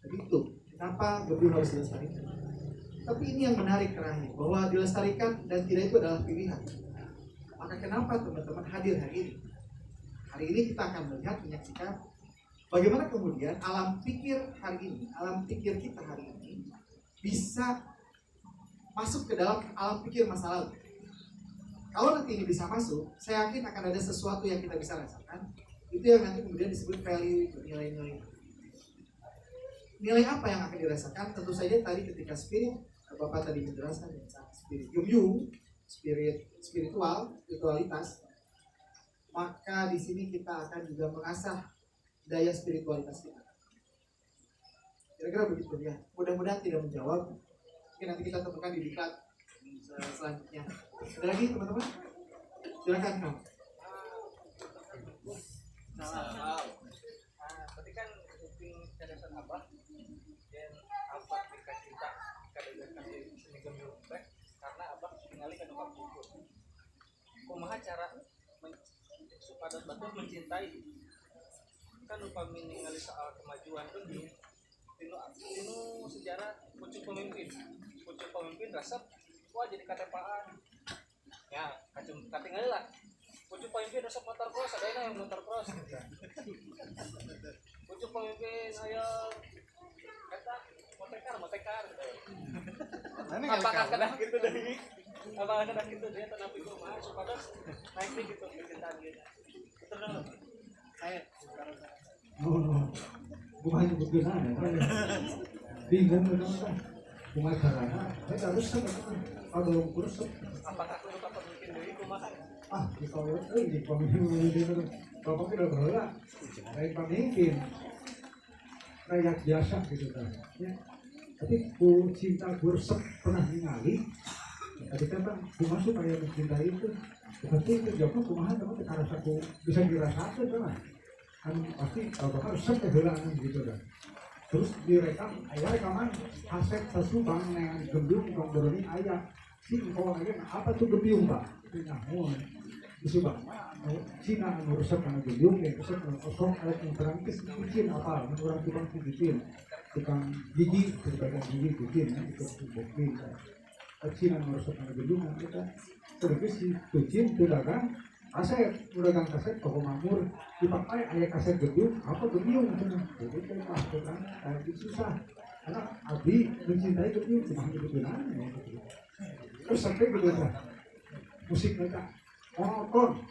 [SPEAKER 1] Jadi itu kenapa gemblung harus dilestarikan. Tapi ini yang menarik terakhir, bahwa dilestarikan dan tidak itu adalah pilihan. Maka kenapa teman-teman hadir hari ini? Hari ini kita akan melihat, menyaksikan bagaimana kemudian alam pikir hari ini, alam pikir kita hari ini bisa masuk ke dalam alam pikir masa lalu. Kalau nanti ini bisa masuk, saya yakin akan ada sesuatu yang kita bisa rasakan. Itu yang nanti kemudian disebut value, itu nilai-nilai. Nilai apa yang akan dirasakan? Tentu saja tadi ketika spirit, Bapak tadi menjelaskan tentang spirit Yung, spiritualitas, maka di sini kita akan juga mengasah daya spiritualitas kita. Kira-kira begitu ya. Mudah-mudahan tidak menjawab. Mungkin nanti kita temukan di diklat selanjutnya. Ada lagi teman-teman? Silakan Kang.
[SPEAKER 4] Berarti kan mungkin kecerdasan Abah dan Abah dikasih cinta kadang kasih seni gembira karena Abah ningali ke depan buku. Kumaha cara supaya betul mencintai kan upami ningali soal kemajuan tuh di sejarah pucuk pemimpin resep wah jadi katepaan ya katingali lah pucuk pemimpin resep motor cross ada yang motor cross pucuk pemimpin ayo kata motekar gitu. Apakah kadang gitu dari apakah kadang gitu dia tapi gue mah supaya naik nih gitu kecintaan dia itu dong saya
[SPEAKER 2] Bukan nyebutkeun aja. Bingung teman-teman. Kumaha carana? Saya harus ada kursus.
[SPEAKER 4] apakah kudu pemimpin deui kumaha
[SPEAKER 2] Di pemimpin Bapak kita berhala. Lain pemimpin. Rakyat biasa gitu kan. Ya. Tapi ku cinta resep pernah ningali. Tadi kan kumaha supaya mencintai itu. Tapi itu jawabnya kumaha teman karena aku bisa dirasakan kan. Kan pasti kalau harus sampai hilangan gitu kan. Terus direkam, ayah rekaman kaset sasubang yang gembiung kong berani ayah si engkau aja apa tuh gembiung pak? Itu nyamuk disubang. Cina nguruskan karena gembiung yang resep kosong alat yang terangkis bikin apa? Menurut tukang tukang gigi berbagai gigi bikin itu bikin. Cina nguruskan karena gembiung kita terus si bikin pedagang kaset, udah kaset toko mamur dipakai ayah kaset gedung apa gedung jadi kan susah karena Abi mencintai gedung cuma gitu aja terus sampai gitu lah musik mereka monoton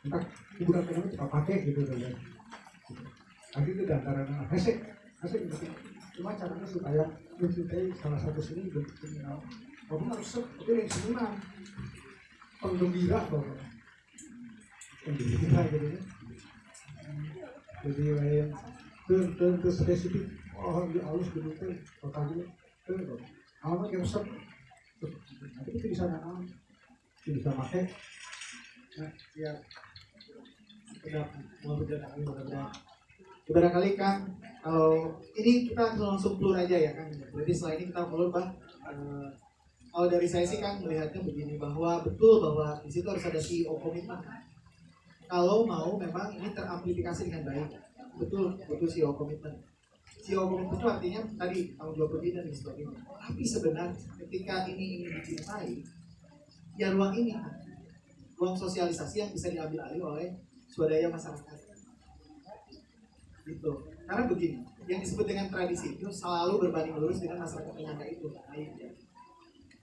[SPEAKER 2] entah hiburan kenapa kita pakai gitu kan Abi itu antara kaset gitu cuma caranya supaya mencintai salah satu seni berkenal kamu harus itu yang senang penggembira bahwa kita gitu ya jadi lain ke spesifik di halus gitu total gitu awalnya kayak resep nanti itu bisa nanam bisa pakai nah ya udah mau berjalan kali
[SPEAKER 1] Barangkali Kang, kalau ini kita langsung keluar aja ya Kang. Berarti setelah ini kita keluar kalau dari saya sih Kang melihatnya begini bahwa betul bahwa di situ harus ada CEO komitmen. Kalau mau memang ini teramplifikasi dengan baik, betul CEO komitmen. CEO komitmen itu artinya tadi tanggung jawab dan sebagainya. Tapi sebenarnya ketika ini dicintai, ya ruang ini, ruang sosialisasi yang bisa diambil alih oleh swadaya masyarakat. Gitu. Karena begini, yang disebut dengan tradisi itu selalu berbanding lurus dengan masyarakat penyangga itu.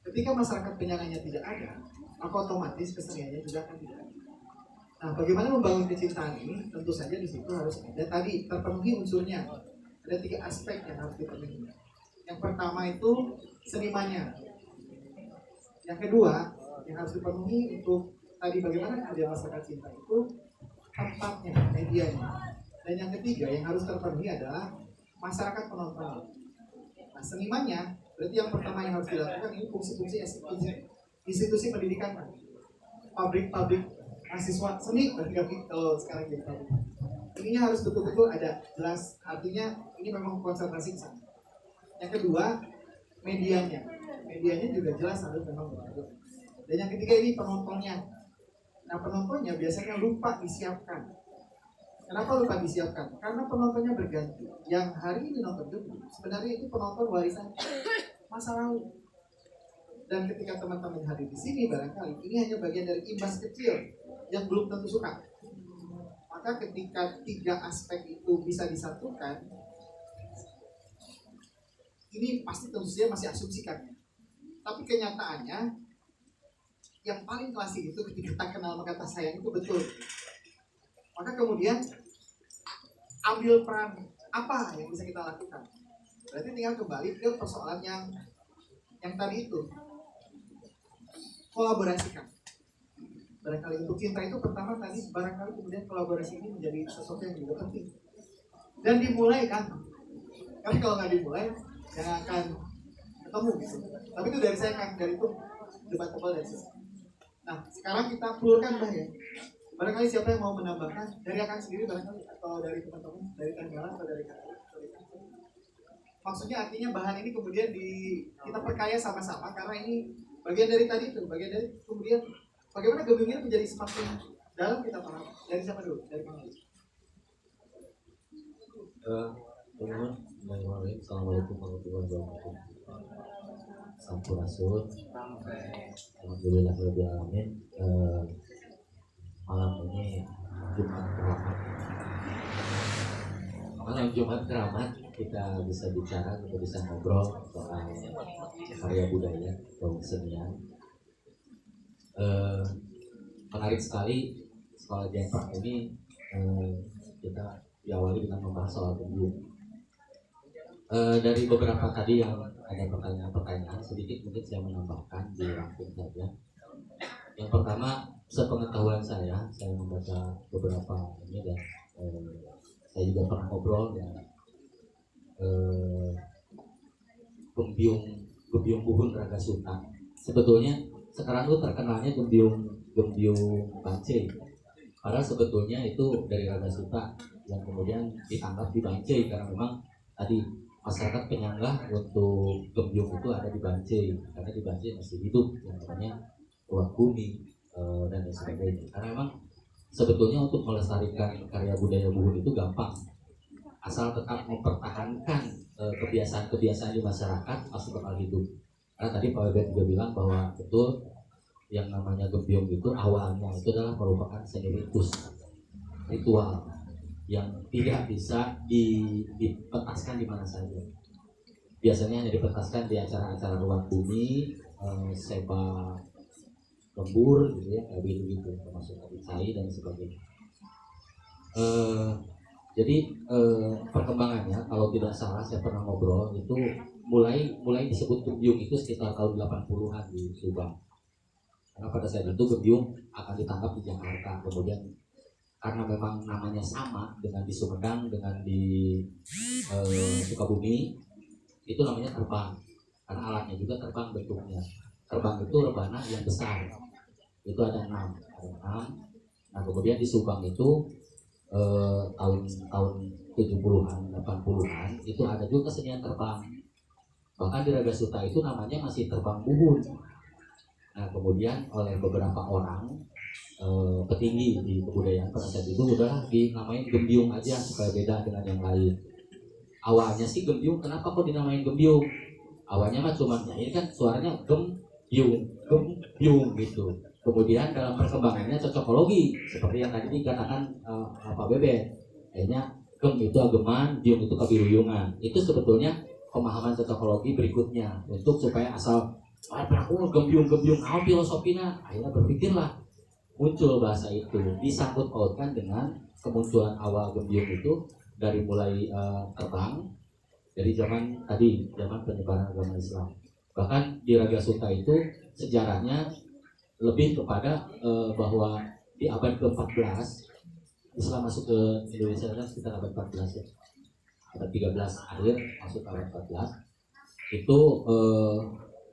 [SPEAKER 1] Ketika masyarakat penyanganya tidak ada, maka otomatis keseniannya juga akan tidak ada. Nah, bagaimana membangun kecintaan ini? Tentu saja di situ harus ada tadi terpenuhi unsurnya. Ada 3 aspek yang harus dipenuhi. Yang pertama itu senimannya. Yang kedua yang harus dipenuhi untuk tadi bagaimana kerja masyarakat cinta itu tempatnya, medianya. Dan yang ketiga yang harus terpenuhi adalah masyarakat penonton. Nah, senimannya berarti yang pertama yang harus dilakukan ini fungsi-fungsi institusi pendidikan, pabrik mahasiswa seni kalau sekarang jadi pabrik. Ininya harus betul-betul ada jelas, artinya ini memang konsentrasi ke sana. Yang kedua medianya juga jelas harus memang betul. Dan yang ketiga ini penontonnya. Nah penontonnya biasanya lupa disiapkan. Kenapa lupa disiapkan? Karena penontonnya berganti. Yang hari ini nonton dulu sebenarnya itu penonton warisan masa lalu. Dan ketika teman-teman hadir di sini barangkali ini hanya bagian dari imbas kecil yang belum tentu suka. Maka ketika 3 aspek itu bisa disatukan, ini pasti tentu saja masih asumsikan. Tapi kenyataannya yang paling klasik itu ketika kita kenal kata sayang itu betul. Maka kemudian ambil peran apa yang bisa kita lakukan. Berarti tinggal kembali ke persoalan yang tadi itu. Kolaborasikan. Barangkali untuk cinta itu pertama tadi, barangkali kemudian kolaborasi ini menjadi sesuatu yang juga penting. Dan dimulai kan. Tapi kalau nggak dimulai, jangan akan ketemu gitu. Tapi itu dari saya kan, dari itu debat tebal dari saya. Nah, sekarang kita pelurkan Mbah ya. Barangkali siapa yang mau menambahkan dari akan sendiri barangkali atau dari teman-teman, dari Tanggala atau dari kakak. Maksudnya artinya bahan ini kemudian kita perkaya sama-sama karena ini bagian dari tadi itu, bagian dari kemudian bagaimana Gembyung ini menjadi semakin dalam kita paham. Dari siapa dulu? Dari Kang Ali.
[SPEAKER 6] Teman-teman, assalamualaikum warahmatullahi wabarakatuh. Sampurasun. Alhamdulillah rabbil alamin. Malam ini Jumat keramat. Malam Jumat keramat kita bisa bicara, kita bisa ngobrol soal karya budaya atau kesenian. Menarik sekali sekolah Jepang ini. Kita diawali dengan membahas soal Gembyung. Dari beberapa tadi yang ada pertanyaan-pertanyaan, sedikit mungkin saya menambahkan, dirangkum saja. Yang pertama, sepengetahuan saya membaca beberapa ini dan saya juga pernah ngobrol ya. Gembyung Buhun Raga Suta. Sebetulnya sekarang tuh terkenalnya Gembyung Bancai. Padahal sebetulnya itu dari Raga Suta yang kemudian ditangkap di Bancai karena memang tadi masyarakat penyanggah untuk Gembyung itu ada di Bancai karena di Bancai masih hidup yang namanya uang bumi dan lain sebagainya. Karena memang sebetulnya untuk melestarikan karya budaya Buhun itu gampang asal tetap mempertahankan kebiasaan-kebiasaan di masyarakat masih bakal hidup. Karena tadi Pak Webet juga bilang bahwa betul yang namanya Gembyung itu awalnya itu adalah merupakan seni ritual yang tidak bisa dipentaskan di mana saja. Biasanya hanya dipentaskan di acara-acara ruang bumi, seba lembur gitu ya, kayak gitu termasuk cai dan sebagainya. Jadi perkembangannya kalau tidak salah saya pernah ngobrol itu mulai disebut Gembyung itu sekitar tahun 80-an di Subang. Karena pada saat itu Gembyung akan ditangkap di Jakarta, kemudian karena memang namanya sama dengan di Sumedang dengan di Sukabumi, itu namanya terbang karena alatnya juga terbang bentuknya. Terbang itu rebana yang besar, itu ada 6. Nah kemudian di Subang itu tahun 70-an 80-an itu ada juga kesenian terbang, bahkan di Raga Suta itu namanya masih terbang Buhun. Nah kemudian oleh beberapa orang petinggi di kebudayaan pada saat itu udahlah dinamain Gembyung aja supaya beda dengan yang lain. Awalnya sih Gembyung, kenapa kok dinamain Gembyung? Awalnya mah cuma ini kan suaranya Gembyung gitu. Kemudian dalam perkembangannya cocokologi seperti yang tadi dikatakan Pak Bebe, kayaknya Gem itu ageman, Byung itu kabiruyungan. Itu sebetulnya pemahaman cocokologi berikutnya untuk supaya asal aku Gembyung apa filosofinya, akhirnya berpikirlah muncul bahasa itu, disangkut pautkan dengan kemunculan awal Gembyung itu dari mulai terbang dari zaman penyebaran agama Islam. Bahkan di Raga Suta itu sejarahnya lebih kepada bahwa di abad ke-14 Islam masuk ke Indonesia kan sekitar abad 14 ya, abad 13 akhir masuk abad 14 itu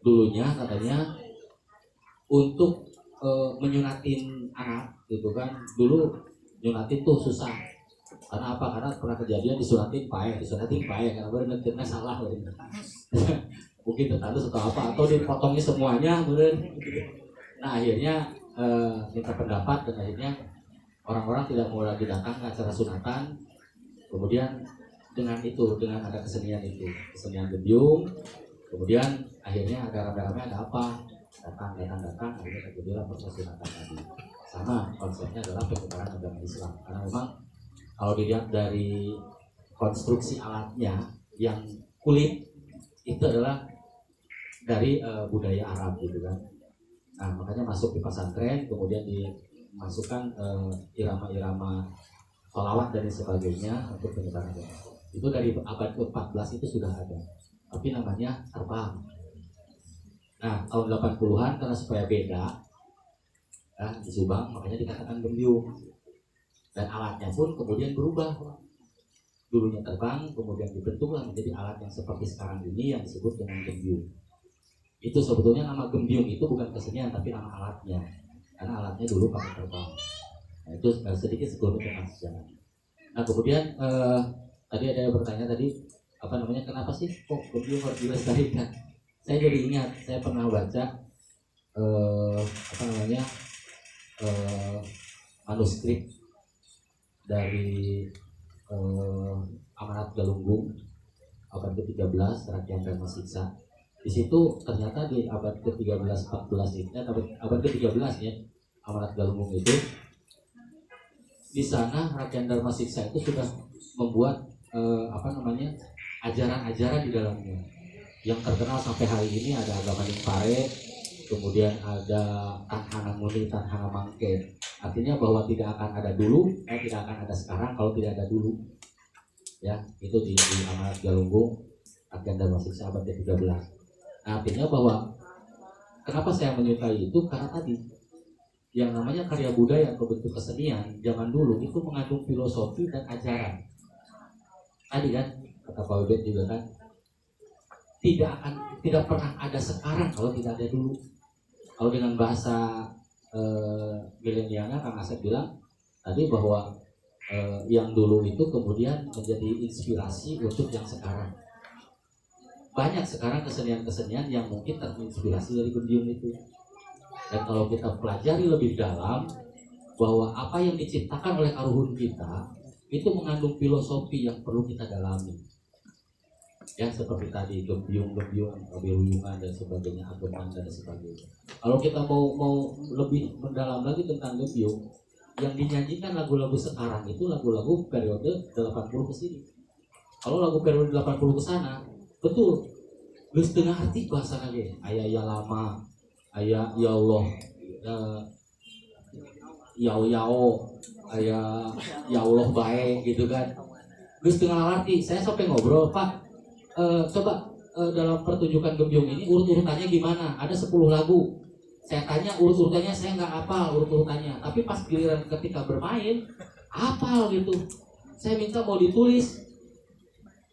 [SPEAKER 6] dulunya katanya untuk menyunatin anak gitu kan, dulu nyunatin tuh susah. Karena apa? Karena pernah kejadian disunatin pae karena bener-bener salah bener. Mungkin tertandus atau apa, atau dipotongnya semuanya bener. Nah akhirnya minta pendapat dan akhirnya orang-orang tidak mau lagi datang ke acara sunatan. Kemudian dengan ada kesenian Gembyung. Kemudian akhirnya ada rame-rame ada apa? Datang akhirnya terjadilah proses sunatan tadi. Sama konsepnya adalah penyebaran agama Islam. Karena memang kalau dilihat dari konstruksi alatnya yang kulit itu adalah dari budaya Arab gitu kan. Nah makanya masuk di pesantren, kemudian dimasukkan irama-irama sholawat dan sebagainya untuk penyebaran agama. Itu dari abad ke-14 itu sudah ada, tapi namanya terbang. Nah tahun 80-an karena supaya beda ya, di Subang makanya dikatakan gembyung, dan alatnya pun kemudian berubah. Dulunya terbang, kemudian dibentuklah menjadi alat yang seperti sekarang ini yang disebut dengan gembyung. Itu sebetulnya nama gembyung itu bukan kesenian tapi nama alatnya, karena alatnya dulu pakai terbang. Nah, itu sedikit sebelum tentang sejarah. Nah kemudian tadi ada yang bertanya tadi apa namanya, kenapa sih kok gembyung harus dilestarikan? Saya jadi ingat, saya pernah baca apa namanya manuskrip dari Amanat Galunggung abad ke-13 Rakyat dan Masiksa. Di situ ternyata di abad ke-13 14 ini abad ke-13 ya, Amanat Galunggung itu di sana Rakyat Dharma Siksa itu sudah membuat apa namanya ajaran-ajaran di dalamnya yang terkenal sampai hari ini. Ada agama Ningpare, kemudian ada Tanhana Muni, Tanhana Mangke. Artinya bahwa tidak akan ada dulu, tidak akan ada sekarang kalau tidak ada dulu. Ya, itu di Amanat Galunggung Rakyat Dharma Siksa abad ke-13. Nah, artinya bahwa kenapa saya menyukai itu, karena tadi yang namanya karya budaya atau bentuk kesenian zaman dulu itu mengandung filosofi dan ajaran. Tadi kan kata Pak Ubed juga kan, tidak pernah ada sekarang kalau tidak ada dulu. Kalau dengan bahasa milenialnya Kang Asep bilang tadi bahwa yang dulu itu kemudian menjadi inspirasi untuk yang sekarang. Banyak sekarang kesenian-kesenian yang mungkin terinspirasi dari gembyung itu. Dan kalau kita pelajari lebih dalam bahwa apa yang diciptakan oleh karuhun kita itu mengandung filosofi yang perlu kita dalami. Ya seperti tadi gembyung, bewuyungan dan sebagainya, ageman dan sebagainya. Kalau kita mau lebih mendalam lagi tentang gembyung, yang dinyanyikan lagu-lagu sekarang itu lagu-lagu periode 80 ke sini. Kalau lagu periode 80 ke sana, betul, geus teu ngarti bahasa lagi. Aya ya lama, aya ya Allah, yao, aya ya Allah baik gitu kan. Geus teu ngarti. Saya sampai ngobrol, Pak. Coba dalam pertunjukan gembyung ini urut-urutannya gimana? Ada 10 lagu. Saya tanya urut-urutannya, saya nggak hafal urut-urutannya. Tapi pas giliran ketika bermain, hafal gitu. Saya minta mau ditulis,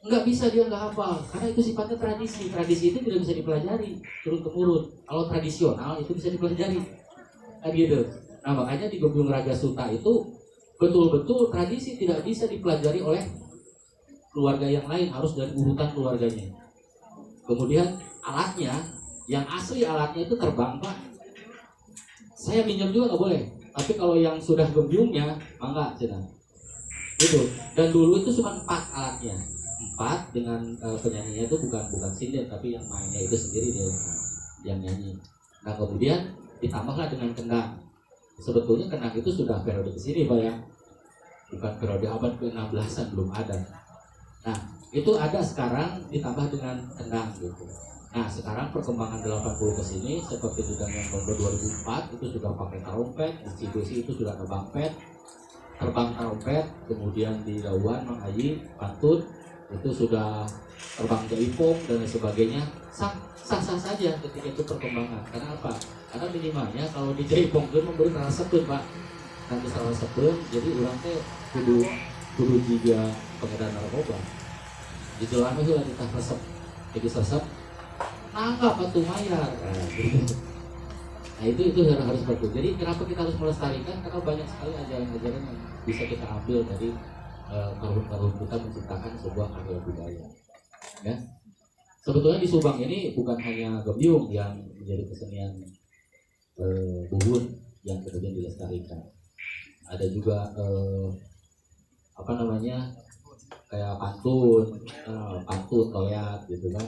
[SPEAKER 6] nggak bisa, dia nggak hafal. Karena itu sifatnya tradisi. Tradisi itu tidak bisa dipelajari turun-temurun. Kalau tradisional itu bisa dipelajari. Kan gitu. Nah makanya di gembyung Raga Suta itu betul-betul tradisi tidak bisa dipelajari oleh keluarga yang lain, harus dari urutan keluarganya. Kemudian alatnya, yang asli alatnya itu terbang, Pak. Saya minjem juga nggak boleh. Tapi kalau yang sudah gembyungnya, mangga cina. Gitu. Dan dulu itu cuma 4 alatnya. 4 dengan penyanyinya itu bukan sinden, tapi yang mainnya itu sendiri dia yang nyanyi. Nah kemudian ditambahlah dengan kendang. Sebetulnya kendang itu sudah periode kesini, Pak ya. Bukan periode abad ke-16an, belum ada. Nah, itu ada sekarang ditambah dengan kendang gitu. Nah, sekarang perkembangan 80 ke sini seperti juga yang tahun 2004 itu sudah pakai tarompet, di Cibusi itu sudah ada bangpet, terbang tarompet, kemudian di Dauan, Mang Haji, Pantun itu sudah terbang jaipong dan lain sebagainya. Sah-sah saja ketika itu perkembangan. Karena apa? Karena minimalnya kalau di jaipong itu memberi rasa sepun, Pak. Nanti salah sepun, jadi orang teh kudu juga pengedar narkoba. Di jalan itu lagi tak resep, jadi resep nangkap atau mayar. Nah itu harus betul. Jadi kenapa kita harus melestarikan? Karena banyak sekali ajaran-ajaran yang bisa kita ambil dari karuhun-karuhun kita menciptakan sebuah karya budaya. Ya. Sebetulnya di Subang ini bukan hanya gembyung yang menjadi kesenian buhun yang kemudian dilestarikan. Ada juga apa namanya, kayak pantun, toyat gitu kan.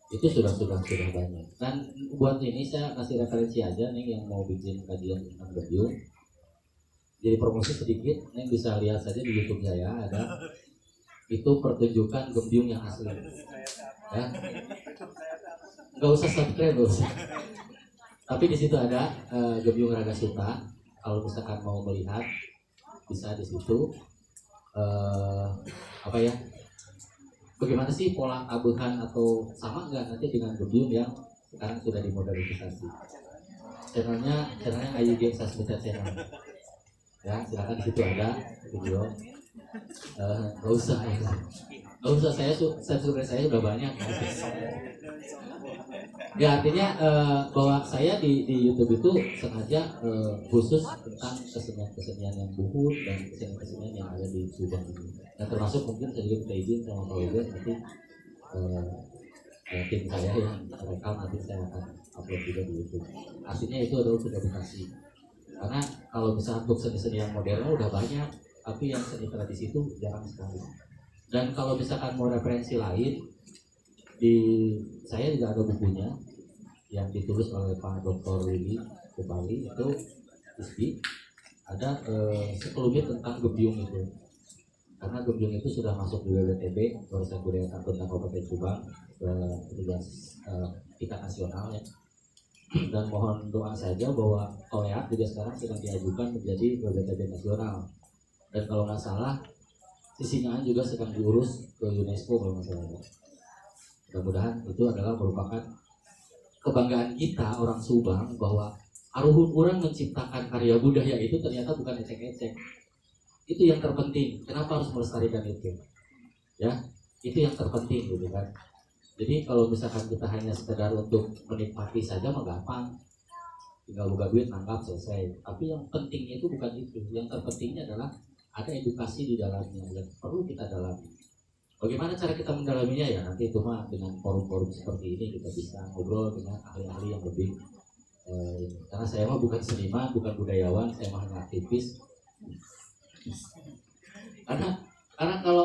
[SPEAKER 6] Itu sudah banyak. Dan buat ini saya kasih referensi aja nih yang mau bikin kajian tentang gembyung. Jadi promosi sedikit, nih bisa lihat saja di YouTube saya ada. Itu pertunjukan gembyung yang asli. Ya. Nggak usah subscribe, nggak usah. Tapi di situ ada Gembyung Raga Suta. Kalau misalkan mau melihat bisa di situ. Apa ya? Bagaimana sih pola tabuhan atau sama nggak nanti dengan Gembyung yang sekarang sudah dimodernisasi? Channelnya Ayu Geng Sasmita Channel. Ya, silakan di situ ada video. Nggak usah ya. Nggak usah, subscriber saya udah banyak. Ya artinya bahwa saya di YouTube itu sengaja khusus tentang kesenian yang buhur dan kesenian yang ada di Subang ini. Dan termasuk mungkin saya juga minta izin sama Pak Uga nanti tim saya yang rekam nanti saya akan upload juga di YouTube. Artinya itu adalah edukasi. Karena kalau misalnya untuk seni-seni yang modern udah banyak, tapi yang seni tradisi itu jarang sekali. Dan kalau misalkan mau referensi lain, saya juga ada bukunya yang ditulis oleh Pak Dr. Willy ke Bali itu ISBI, ada sekelumit tentang Gembyung itu. Karena Gembyung itu sudah masuk di WBTB, Warisan Budaya tentang Kabupaten Subang, tugas tingkat nasional ya. Dan mohon doa saja bahwa Toleat juga sekarang sedang diajukan menjadi WBTB nasional. Dan kalau nggak salah, Sisingaan juga sedang diurus ke UNESCO kalau nggak salah. Mudah-mudahan itu adalah merupakan kebanggaan kita orang Subang bahwa aruhun orang menciptakan karya budaya itu ternyata bukan ecek-ecek. Itu yang terpenting. Kenapa harus melestarikan itu? Ya, itu yang terpenting gitu kan. Jadi kalau misalkan kita hanya sekedar untuk menikmati saja mah gampang. Tinggal buka duit, nangkap, selesai. Tapi yang pentingnya itu bukan itu. Yang terpentingnya adalah ada edukasi di dalamnya yang perlu kita dalami. Bagaimana cara kita mendalaminya ya nanti itu mah dengan forum-forum seperti ini kita bisa ngobrol dengan ahli-ahli yang lebih karena saya mah bukan seniman, bukan budayawan, saya mah hanya aktivis. Karena kalau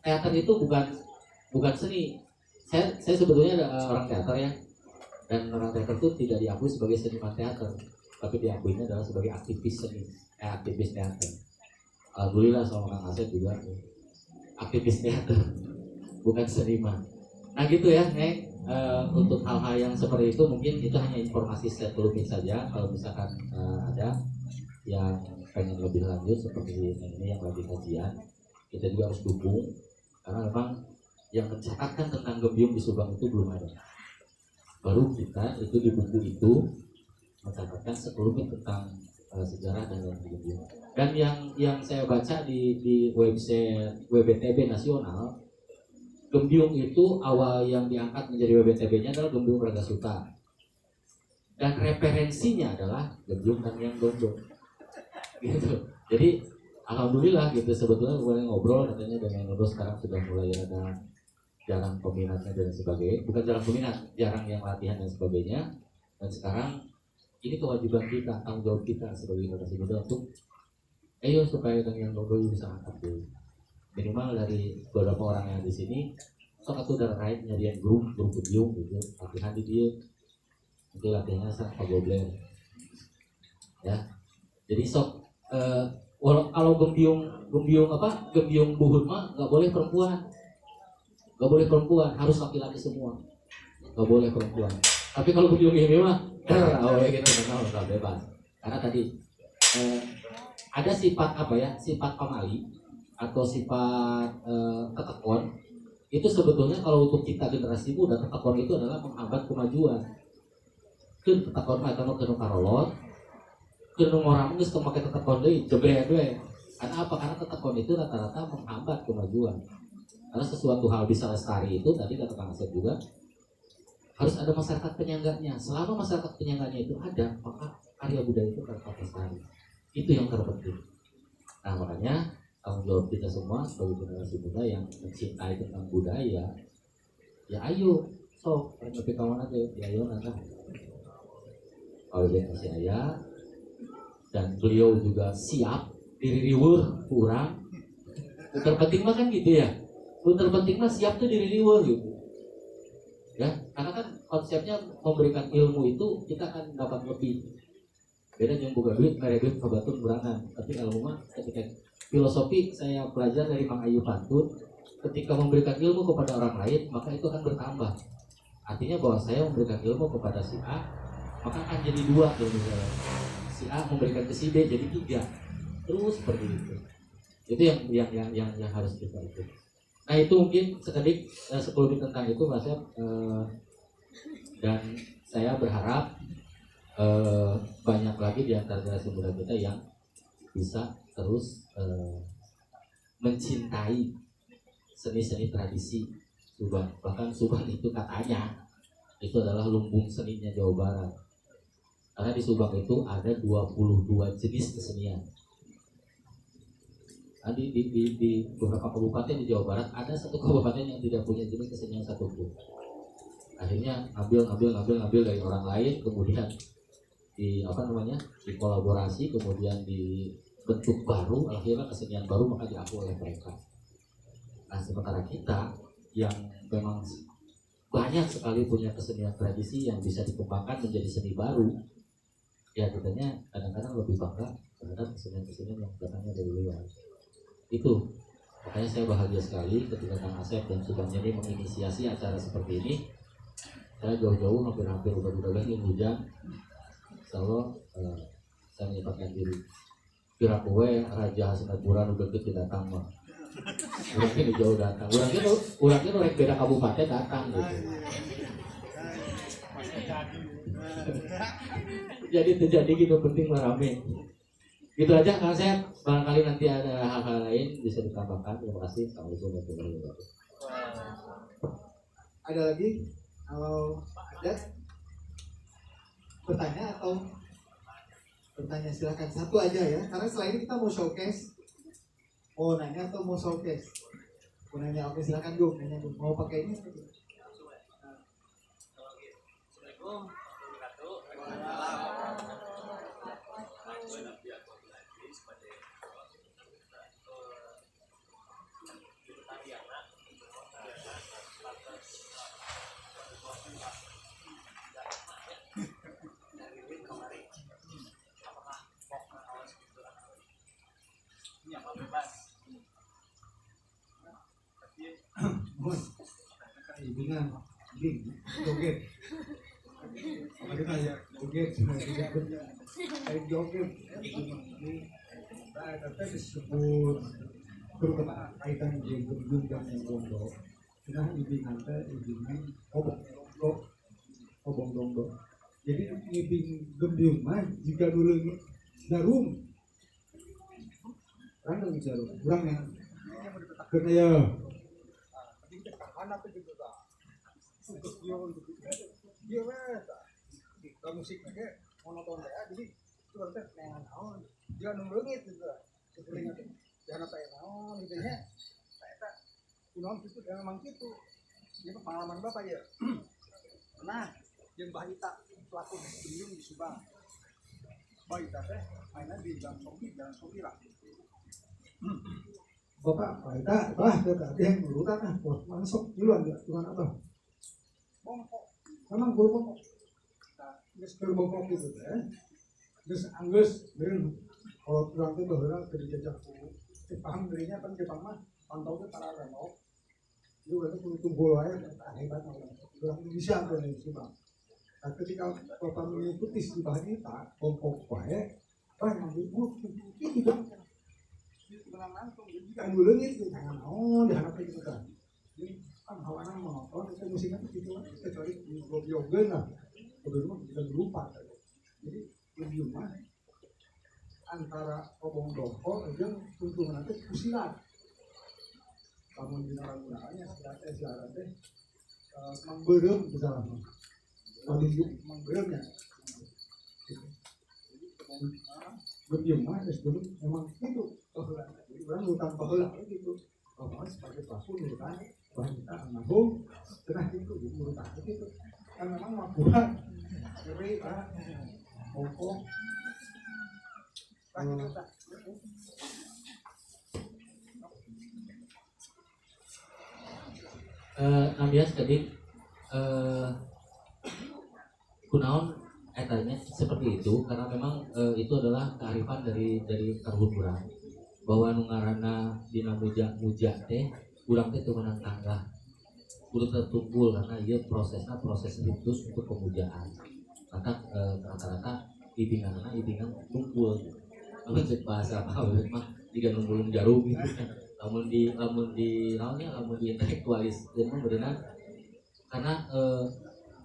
[SPEAKER 6] teater itu bukan seni. Saya sebetulnya orang teater ya, dan orang teater itu tidak diakui sebagai seniman teater, tapi diakuinya adalah sebagai aktivis seni, aktivis teater. Alhamdulillah sama Kang Asep juga aktivis teater, bukan seniman. Nah gitu ya, Nek. Untuk hal-hal yang seperti itu mungkin itu hanya informasi sekelumit saja. Kalau misalkan ada yang pengen lebih lanjut seperti ini yang lagi kajian, kita juga harus dukung karena memang yang mencatatkan tentang Gembyung di Subang itu belum ada. Baru kita itu di buku itu mencatatkan sekelumit tentang sejarah dan Gembyung. Dan yang saya baca di website WBTB nasional, Gembyung itu awal yang diangkat menjadi WBTB-nya adalah Gembyung Raga Suta. Dan referensinya adalah Gembyung dan yang Dondong. Gitu. Jadi alhamdulillah gitu, sebetulnya boleh ngobrol katanya dengan Dondong sekarang sudah mulai ada jarang peminatnya dan sebagainya. Bukan jarang peminat, jarang yang latihan dan sebagainya. Dan sekarang ini kewajiban kita, tanggung jawab kita sebagai generasi muda untuk ayo supaya yang Dondong bisa angkat dulu. Minimal dari beberapa orang yang di sini sok atau udah terkait nyariin grup Gembyung gitu, latihan di dia itu latihannya sama Pak Gobler ya. Jadi sok kalau Gembyung buhur mah nggak boleh perempuan, harus laki-laki semua, nggak boleh perempuan. Tapi kalau Gembyung ini mah gitu nggak bebas, karena tadi ada sifat sifat pamali atau sifat ketekon itu sebetulnya kalau untuk kita generasi muda, ketekon itu adalah menghambat kemajuan. Kan ketekon mah kalau kena karolot, kena orang geus teu make ketekon deui, jebret we. Karena apa? Karena ketekon itu rata-rata menghambat kemajuan. Karena sesuatu hal bisa lestari itu tadi kata Kang Asep juga harus ada masyarakat penyangganya. Selama masyarakat penyangganya itu ada, maka karya budaya itu akan lestari. Itu yang terpenting. Nah makanya tanggung jawab kita semua sebagai generasi muda yang mencintai tentang budaya, ya ayo sok lebih kawan aja ya ayo nanti kalau dia masih ayah dan beliau juga siap diri riweuh kurang. Terpenting mah kan gitu ya, terpenting mah siap tuh diri riweuh gitu ya, karena kan konsepnya memberikan ilmu itu kita akan dapat lebih. Beda yang buka duit, mere duit kebatun berangan, tapi ilmu mah ketika filosofi saya belajar dari Mang Ayu Pantun, ketika memberikan ilmu kepada orang lain maka itu akan bertambah. Artinya bahwa saya memberikan ilmu kepada si A maka akan jadi 2 ilmu saya. Si A memberikan ke si B jadi 3. Terus seperti itu. Itu yang harus kita itu. Nah itu mungkin sekedik 10 menit tentang itu Mas Yap, dan saya berharap banyak lagi di antara generasi muda kita yang bisa terus mencintai seni-seni tradisi Subang. Bahkan Subang itu katanya itu adalah lumbung seninya Jawa Barat. Karena di Subang itu ada 22 jenis kesenian. Di beberapa kabupaten di Jawa Barat ada satu kabupaten yang tidak punya jenis kesenian satupun. Akhirnya ngambil dari orang lain, kemudian dikolaborasi, kemudian dibentuk baru, akhirnya kesenian baru maka diakui oleh mereka. Nah sementara kita yang memang banyak sekali punya kesenian tradisi yang bisa dikembangkan menjadi seni baru, ya kitanya kadang-kadang lebih bangga terhadap kesenian-kesenian yang datangnya dari luar. Itu makanya saya bahagia sekali ketika Kang Asep dan Subang ini menginisiasi acara seperti ini. Saya jauh-jauh hampir udah hujan. Insyaallah saya menyempatkan diri. Kira kowe Raja Singapuran udah kita datang mah. Urangnya jauh datang. Urangnya rek beda kabupaten datang gitu. Jadi gitu penting merame. Gitu aja Kang Asep. Barangkali nanti ada hal-hal lain bisa ditambahkan. Terima kasih. Assalamualaikum warahmatullahi wabarakatuh.
[SPEAKER 1] Ada lagi? Kalau ada bertanya atau bertanya silakan satu aja ya. Karena selain ini kita mau showcase, mau nanya atau mau showcase? Mau nanya, oke silakan Gung, nanya Gung. Mau pakai ini?
[SPEAKER 4] Assalamualaikum.
[SPEAKER 2] Dengan joget. Apa ya joget tidak benar. Kayak joget ini ada disebut berkaitan dengan gendang yang bondo. Nah ini nanti ini obong dondo. Jadi ini gendung mah jika dulu jarum kan jarum kurang ya kena ya
[SPEAKER 7] anak itu juga untuk dia kita musik aja monoton ya jadi itu nanti nengan naon dia nunggungit juga sebenarnya jangan apa yang naon gitu ya saya tak kunon itu memang gitu ini pengalaman bapak ya nah yang bahita pelaku sebelum di Subang bahita teh mainnya di jalan sopi lah
[SPEAKER 2] Bapak, kita tadi yang urutan bos masuk duluan ya, tuan apa?
[SPEAKER 7] bongkok
[SPEAKER 2] Memang guru bongkok. Terus guru bongkok gitu ya. Terus anggus, kalau kurang itu bahwa kerja jago, paham dirinya kan Jepang mah pantau ke para renov. Itu kan tunggu aja, hebat orang bisa kan itu bang. Nah, ketika bapak mengikuti studi kita, bongkok baik, yang ibu itu kan. Kan dulu itu jangan diharapkan gitu kan. Ini kan hawana monoton itu musiknya gitu kan. Kecuali yoga lah. Kedua kita lupa. Jadi lebih mah antara obong dongko dan tuntungan nanti kusilat. Kamu di gunaannya silat teh mengberem misalnya. Kalau mengberemnya. Berdiam mah sebelum memang itu orang utang pahala gitu kalau sebagai pelaku kan bahan kita nabung tengah itu urutan itu kan memang mabuhan jadi pokok
[SPEAKER 6] Ambias tadi kunaon etanya seperti itu karena memang itu adalah kearifan dari Karhutburang bahwa nungarana dina muja teh kurang teh menang tangga kudu tertumpul karena dia prosesnya proses ritus untuk pemujaan maka rata-rata ibingan tumpul kalau cek bahasa apa mah jika numpulun jarum gitu kan lamun di intelektualis dan benar karena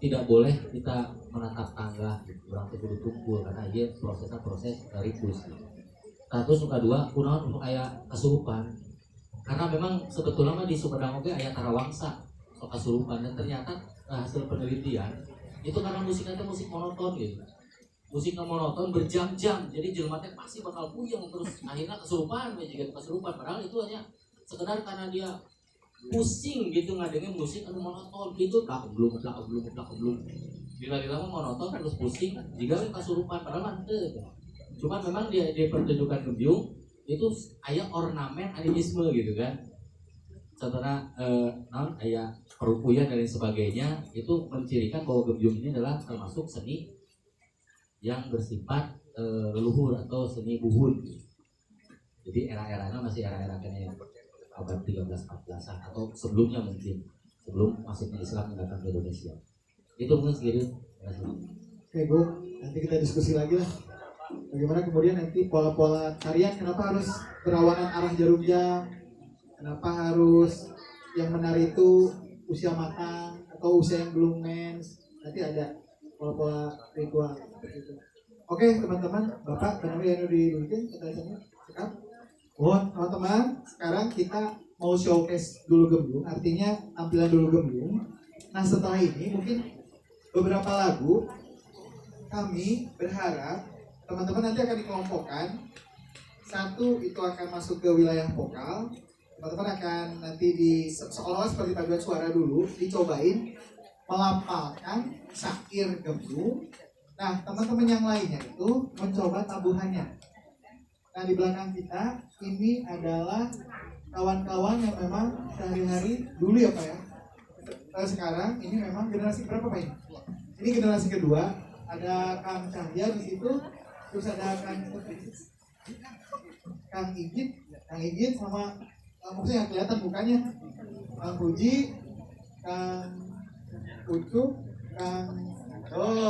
[SPEAKER 6] tidak boleh kita menatap tangga gitu. Orang itu kudu tumpul karena dia prosesnya proses ritus gitu. Nah, terus suka dua kunaon aya kasurupan karena memang sebetulnya mah di Sumedang oge aya tarawangsa sok kasurupan dan ternyata hasil penelitian itu karena musiknya itu musik monoton gitu musiknya monoton berjam-jam jadi jelema teh pasti bakal puyeng terus akhirnya kesurupan juga kesurupan padahal itu hanya sekedar karena dia pusing gitu ngadengerin musik anu monoton gitu belum bila monoton terus pusing jika kasurupan padahal mah teu cuman memang di pertunjukan gembyung itu aya ornamen animisme gitu kan contohnya aya perupuyan dan lain sebagainya itu mencirikan bahwa gembyung ini adalah termasuk seni yang bersifat leluhur atau seni buhun jadi era-eranya masih era-era kayaknya abad 13-14an atau sebelumnya mungkin sebelum masuknya Islam datang ke Indonesia itu mungkin segitu.
[SPEAKER 1] Oke Bu, nanti kita diskusi lagi lah bagaimana kemudian nanti pola-pola tarian kenapa harus berawanan arah jarum jam kenapa harus yang menari itu usia matang atau usia yang belum mens nanti ada pola-pola ritual gitu. Oke teman-teman Bapak kenapa yang dilurutin ketanya sekap teman-teman, sekarang kita mau showcase dulu gembyung, artinya tampilan dulu gembyung. Nah setelah ini mungkin beberapa lagu kami berharap teman-teman nanti akan dikelompokkan. Satu itu akan masuk ke wilayah vokal, teman-teman akan nanti seolah-olah seperti paduan suara dulu, dicobain melafalkan syair gembyung. Nah teman-teman yang lainnya itu mencoba tabuhannya. Nah di belakang kita ini adalah kawan-kawan yang memang sehari-hari dulu ya Pak ya. Sekarang ini memang generasi berapa Pak ini? Ini generasi kedua. Ada Kang Cahya di situ, terus ada Kang Igit sama maksudnya yang kelihatan mukanya Kang Puji, Kang Ucup, Kang